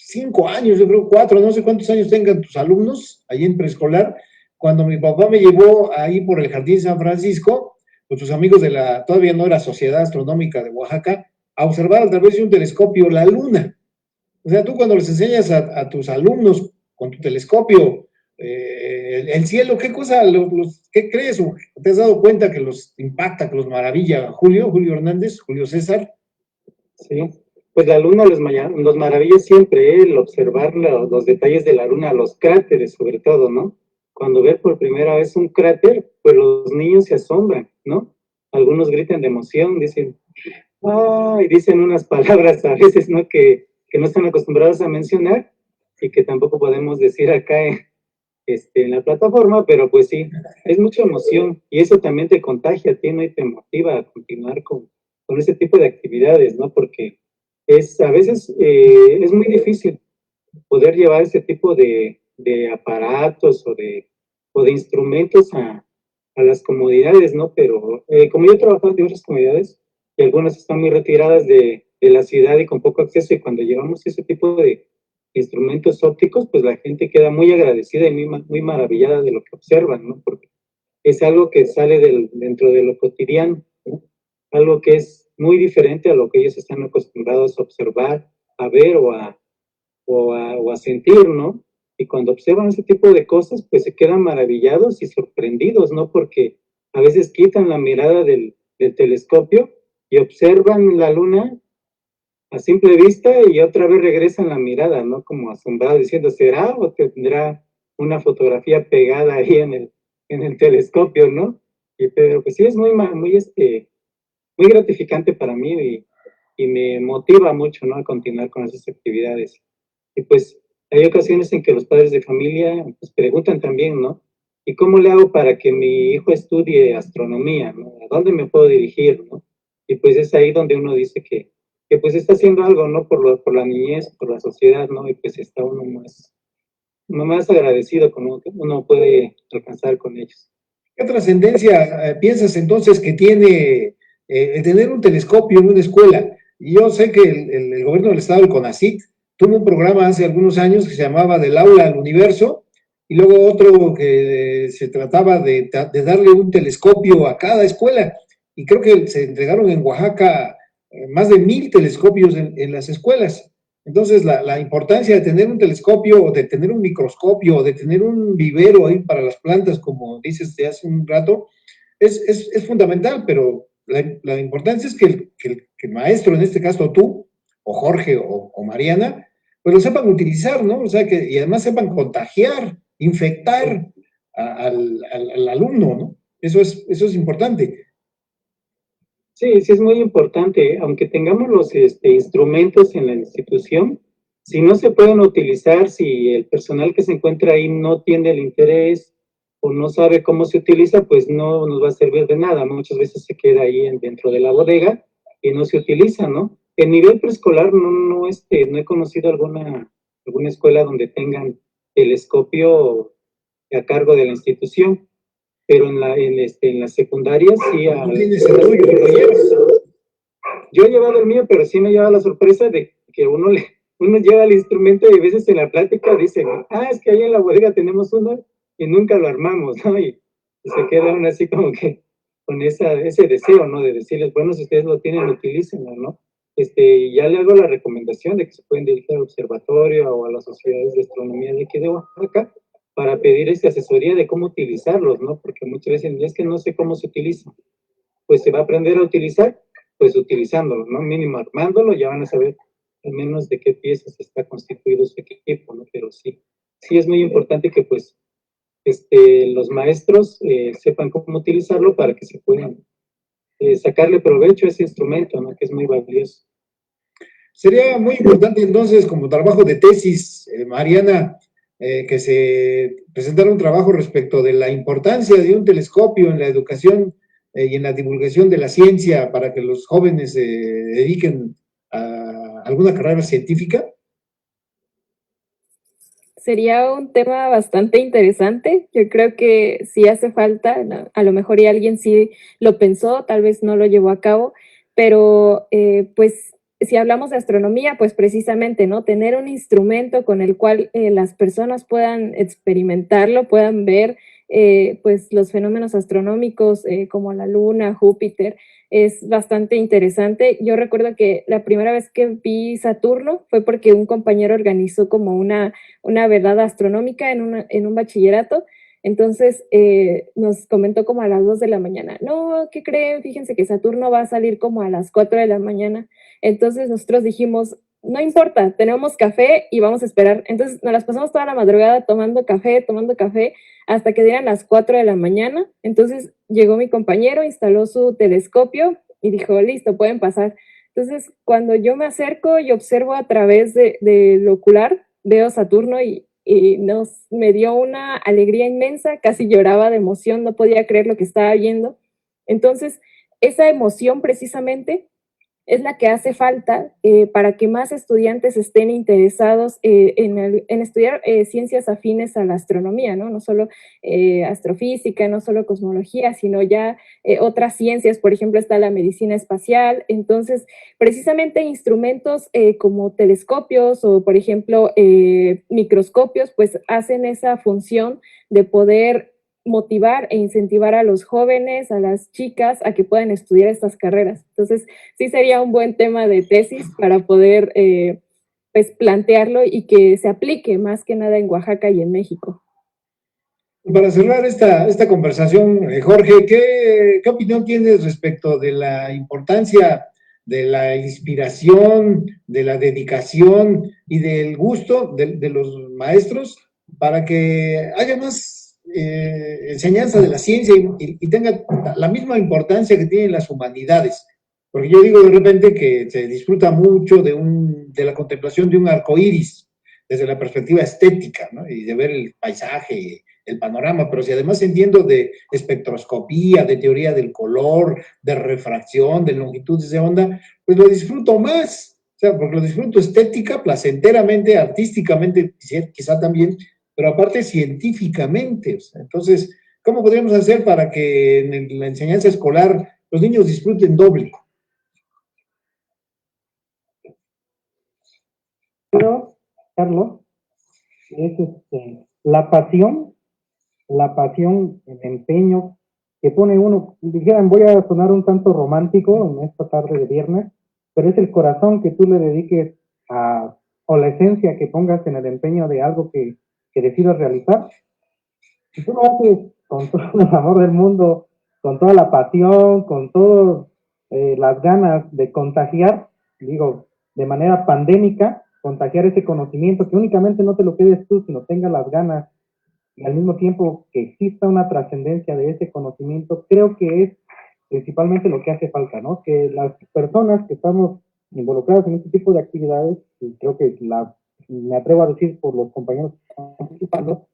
5 años, yo creo 4, no sé cuántos años tengan tus alumnos ahí en preescolar, cuando mi papá me llevó ahí por el Jardín San Francisco, con sus amigos de todavía no era Sociedad Astronómica de Oaxaca, a observar a través de un telescopio la luna. O sea, tú cuando les enseñas a tus alumnos con tu telescopio el cielo, ¿qué cosa, qué crees o te has dado cuenta que los impacta, que los maravilla? Julio Hernández, Julio César. Sí, pues la luna los maravilla siempre, el observar los detalles de la luna, los cráteres sobre todo, ¿no? Cuando ves por primera vez un cráter, pues los niños se asombran, ¿no? Algunos gritan de emoción, dicen, y dicen unas palabras a veces, ¿no? Que no están acostumbrados a mencionar y que tampoco podemos decir acá en la plataforma, pero pues sí, es mucha emoción y eso también te contagia a ti, ¿no? Y te motiva a continuar con ese tipo de actividades, ¿no? Porque a veces es muy difícil poder llevar ese tipo de aparatos o de instrumentos a las comunidades, ¿no? Pero como yo he trabajado en diversas comunidades y algunas están muy retiradas de la ciudad y con poco acceso, y cuando llevamos ese tipo de instrumentos ópticos, pues la gente queda muy agradecida y muy maravillada de lo que observan, ¿no? Porque es algo que sale dentro de lo cotidiano, ¿no? Algo que es muy diferente a lo que ellos están acostumbrados a observar, a ver o a sentir, ¿no? Y cuando observan ese tipo de cosas, pues se quedan maravillados y sorprendidos, ¿no? Porque a veces quitan la mirada del telescopio y observan la luna a simple vista y otra vez regresan la mirada, ¿no? Como asombrados diciendo, ¿será o tendrá una fotografía pegada ahí en el telescopio, ¿no? Pero pues sí, es muy gratificante para mí y me motiva mucho, ¿no? A continuar con esas actividades. Y pues hay ocasiones en que los padres de familia pues preguntan también, ¿no? ¿Y cómo le hago para que mi hijo estudie astronomía, ¿no? ¿A dónde me puedo dirigir, ¿no? Y pues es ahí donde uno dice que pues está haciendo algo, ¿no? Por la niñez, por la sociedad, ¿no? Y pues está uno más agradecido como uno puede alcanzar con ellos. ¿Qué trascendencia piensas entonces que tiene el tener un telescopio en una escuela? Y yo sé que el gobierno del estado, el CONACYT, tuvo un programa hace algunos años que se llamaba Del Aula al Universo, y luego otro que se trataba de darle un telescopio a cada escuela. Y creo que se entregaron en Oaxaca más de 1000 telescopios en las escuelas. Entonces, la importancia de tener un telescopio, o de tener un microscopio, o de tener un vivero ahí para las plantas, como dices de hace un rato, es fundamental, pero la importancia es que el maestro, en este caso tú, o Jorge, o Mariana, pues lo sepan utilizar, ¿no? O sea, y además sepan contagiar, infectar al alumno, ¿no? Eso es importante. Sí, es muy importante, aunque tengamos los instrumentos en la institución, si no se pueden utilizar, si el personal que se encuentra ahí no tiene el interés o no sabe cómo se utiliza, pues no nos va a servir de nada. Muchas veces se queda ahí dentro de la bodega y no se utiliza, ¿no? En nivel preescolar no he conocido alguna escuela donde tengan telescopio a cargo de la institución, pero en la secundaria sí. ¿Tú tienes el tuyo y lo llevas? Yo he llevado el mío, pero sí me lleva la sorpresa de que uno lleva el instrumento y a veces en la plática dicen, es que ahí en la bodega tenemos uno y nunca lo armamos, ¿no? Y se queda uno así como que con ese deseo, ¿no? De decirles, bueno, si ustedes lo tienen, utilícenlo, ¿no? Y ya le hago la recomendación de que se pueden dirigir al observatorio o a las sociedades de astronomía de aquí de Oaxaca para pedir asesoría de cómo utilizarlos, ¿no? Porque muchas veces es que no sé cómo se utiliza. Pues se va a aprender a utilizar, pues utilizándolo, ¿no? Mínimo armándolo, ya van a saber al menos de qué piezas está constituido su equipo, ¿no? Pero sí es muy importante que pues los maestros sepan cómo utilizarlo para que se puedan sacarle provecho a ese instrumento, ¿no? Que es muy valioso. Sería muy importante entonces, como trabajo de tesis, Mariana, que se presentara un trabajo respecto de la importancia de un telescopio en la educación y en la divulgación de la ciencia para que los jóvenes se dediquen a alguna carrera científica. Sería un tema bastante interesante. Yo creo que sí hace falta, a lo mejor y alguien sí lo pensó, tal vez no lo llevó a cabo, pero pues si hablamos de astronomía, pues precisamente, ¿no? Tener un instrumento con el cual las personas puedan experimentarlo, puedan ver pues los fenómenos astronómicos como la Luna, Júpiter, es bastante interesante. Yo recuerdo que la primera vez que vi Saturno fue porque un compañero organizó como una velada astronómica en un bachillerato. Entonces nos comentó como a las 2 de la mañana, no, ¿qué creen? Fíjense que Saturno va a salir como a las 4 de la mañana. Entonces nosotros dijimos, no importa, tenemos café y vamos a esperar. Entonces nos las pasamos toda la madrugada tomando café, hasta que dieran las 4 de la mañana. Entonces llegó mi compañero, instaló su telescopio y dijo, listo, pueden pasar. Entonces cuando yo me acerco y observo a través del ocular, veo Saturno y me dio una alegría inmensa, casi lloraba de emoción, no podía creer lo que estaba viendo. Entonces, esa emoción precisamente es la que hace falta para que más estudiantes estén interesados en estudiar ciencias afines a la astronomía, ¿no? No solo astrofísica, no solo cosmología, sino ya otras ciencias, por ejemplo, está la medicina espacial. Entonces, precisamente instrumentos como telescopios o, por ejemplo, microscopios, pues hacen esa función de poder motivar e incentivar a los jóvenes, a las chicas, a que puedan estudiar estas carreras. Entonces, sí sería un buen tema de tesis para poder pues plantearlo y que se aplique más que nada en Oaxaca y en México. Para cerrar esta conversación, Jorge, ¿qué opinión tienes respecto de la importancia de la inspiración, de la dedicación y del gusto de los maestros para que haya más enseñanza de la ciencia y tenga la misma importancia que tienen las humanidades? Porque yo digo de repente que se disfruta mucho de la contemplación de un arco iris desde la perspectiva estética, ¿no? Y de ver el paisaje, el panorama, pero si además entiendo de espectroscopía, de teoría del color, de refracción, de longitudes de onda, pues lo disfruto más, o sea, porque lo disfruto estética, placenteramente, artísticamente, quizá también, pero aparte científicamente. O sea, entonces, ¿cómo podríamos hacer para que en la enseñanza escolar los niños disfruten doble? Pero, Carlos, es la pasión, el empeño que pone uno. Dijeran, voy a sonar un tanto romántico en esta tarde de viernes, pero es el corazón que tú le dediques o la esencia que pongas en el empeño de algo que decidas realizar. Si tú lo haces con todo el amor del mundo, con toda la pasión, con todas las ganas de contagiar, digo, de manera pandémica, contagiar ese conocimiento, que únicamente no te lo quedes tú, sino tengas las ganas y al mismo tiempo que exista una trascendencia de ese conocimiento, creo que es principalmente lo que hace falta, ¿no? Que las personas que estamos involucradas en este tipo de actividades, y creo que me atrevo a decir por los compañeros que están participando,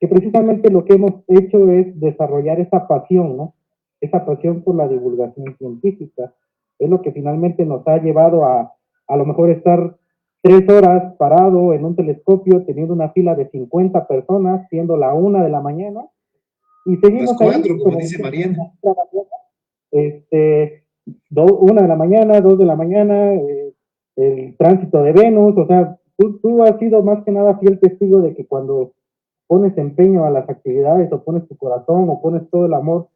que precisamente lo que hemos hecho es desarrollar esa pasión, ¿no? Esa pasión por la divulgación científica. Es lo que finalmente nos ha llevado a lo mejor estar 3 horas parado en un telescopio, teniendo una fila de 50 personas, siendo la 1 de la mañana, y seguimos Las 4, ahí, como dice Mariana. 1 de la mañana, 2 de la mañana, el tránsito de Venus, o sea, tú has sido más que nada fiel testigo de que cuando pones empeño a las actividades, o pones tu corazón, o pones todo el amor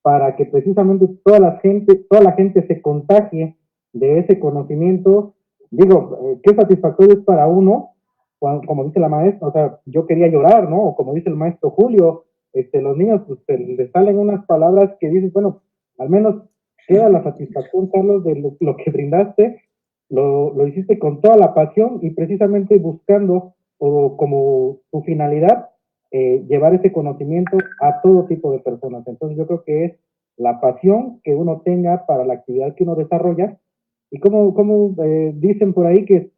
para que precisamente toda la gente se contagie de ese conocimiento, digo, qué satisfactorio es para uno, como dice la maestra, o sea, yo quería llorar, ¿no? O como dice el maestro Julio, los niños, pues, les salen unas palabras que dices, bueno, al menos queda la satisfacción, Carlos, de lo que brindaste, lo hiciste con toda la pasión y precisamente buscando, o como tu finalidad, llevar ese conocimiento a todo tipo de personas. Entonces yo creo que es la pasión que uno tenga para la actividad que uno desarrolla, y como dicen por ahí que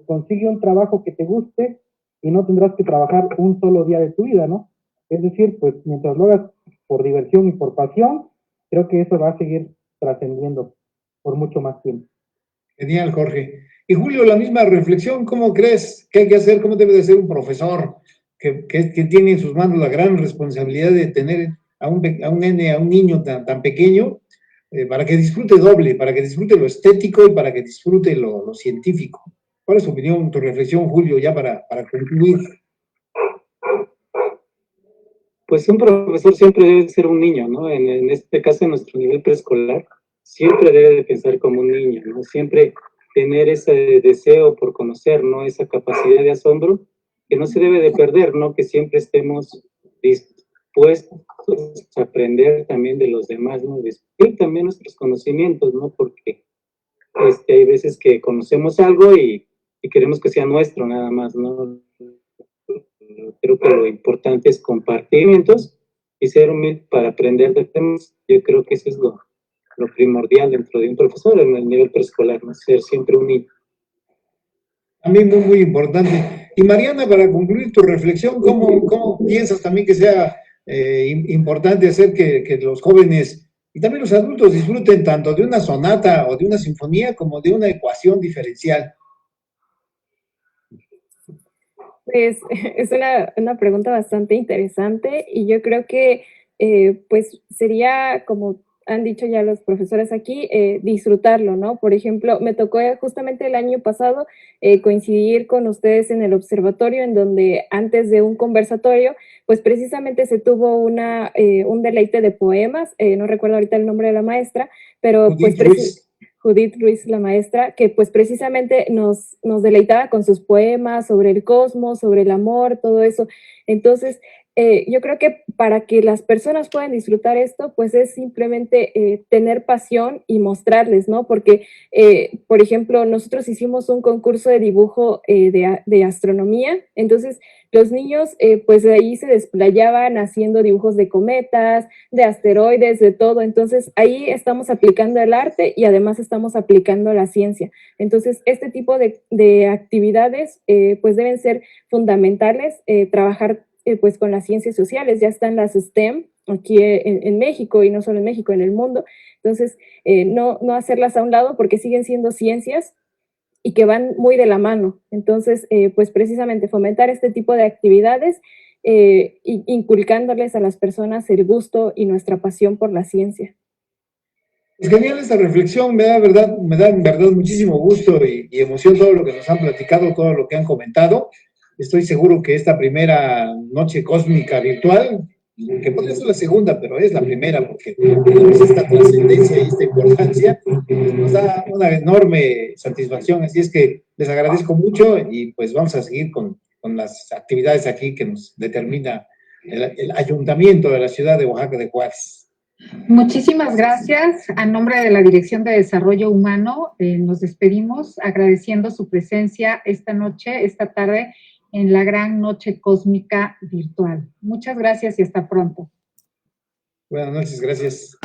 consigue un trabajo que te guste y no tendrás que trabajar un solo día de tu vida, ¿no? Es decir, pues mientras lo hagas por diversión y por pasión, creo que eso va a seguir trascendiendo por mucho más tiempo. Genial, Jorge. Y Julio, la misma reflexión, ¿cómo crees que hay que hacer? ¿Cómo debe de ser un profesor que tiene en sus manos la gran responsabilidad de tener a un nene, a un niño tan pequeño, para que disfrute doble, para que disfrute lo estético y para que disfrute lo científico? ¿Cuál es tu opinión, tu reflexión, Julio, ya para concluir? Pues un profesor siempre debe ser un niño, ¿no? En este caso, en nuestro nivel preescolar, siempre debe de pensar como un niño, ¿no? Siempre tener ese deseo por conocer, ¿no? Esa capacidad de asombro que no se debe de perder, ¿no? Que siempre estemos dispuestos a aprender también de los demás, ¿no? Descubrir también nuestros conocimientos, ¿no? Porque hay veces que conocemos algo y queremos que sea nuestro nada más, ¿no? Creo que lo importante es compartimientos y ser humilde para aprender de temas. Yo creo que eso es lo primordial dentro de un profesor en el nivel preescolar, ¿no? Ser siempre un niño. A mí muy importante. Y Mariana, para concluir tu reflexión, ¿cómo piensas también que sea importante hacer que los jóvenes y también los adultos disfruten tanto de una sonata o de una sinfonía como de una ecuación diferencial? Pues es una pregunta bastante interesante y yo creo que pues sería, como han dicho ya los profesores aquí, disfrutarlo, ¿no? Por ejemplo, me tocó justamente el año pasado coincidir con ustedes en el observatorio, en donde antes de un conversatorio, pues precisamente se tuvo un deleite de poemas, no recuerdo ahorita el nombre de la maestra, pero Judith Ruiz, la maestra, que pues precisamente nos deleitaba con sus poemas sobre el cosmos, sobre el amor, todo eso. Entonces, yo creo que para que las personas puedan disfrutar esto, pues es simplemente tener pasión y mostrarles, ¿no? Porque, por ejemplo, nosotros hicimos un concurso de dibujo de astronomía, entonces los niños pues de ahí se desplayaban haciendo dibujos de cometas, de asteroides, de todo. Entonces ahí estamos aplicando el arte y además estamos aplicando la ciencia. Entonces este tipo de actividades pues deben ser fundamentales, trabajar pues con las ciencias sociales. Ya están las STEM aquí en México, y no solo en México, en el mundo. Entonces no hacerlas a un lado, porque siguen siendo ciencias y que van muy de la mano. Entonces, pues precisamente fomentar este tipo de actividades, inculcándoles a las personas el gusto y nuestra pasión por la ciencia. Es genial esta reflexión, me da en verdad muchísimo gusto y emoción todo lo que nos han platicado, todo lo que han comentado. Estoy seguro que esta primera noche cósmica virtual, que podría ser la segunda, pero es la primera porque tenemos esta trascendencia y esta importancia, nos da una enorme satisfacción. Así es que les agradezco mucho y pues vamos a seguir con las actividades aquí que nos determina el Ayuntamiento de la ciudad de Oaxaca de Juárez. Muchísimas gracias. A nombre de la Dirección de Desarrollo Humano, nos despedimos agradeciendo su presencia esta noche, esta tarde, en la gran noche cósmica virtual. Muchas gracias y hasta pronto. Buenas noches, gracias.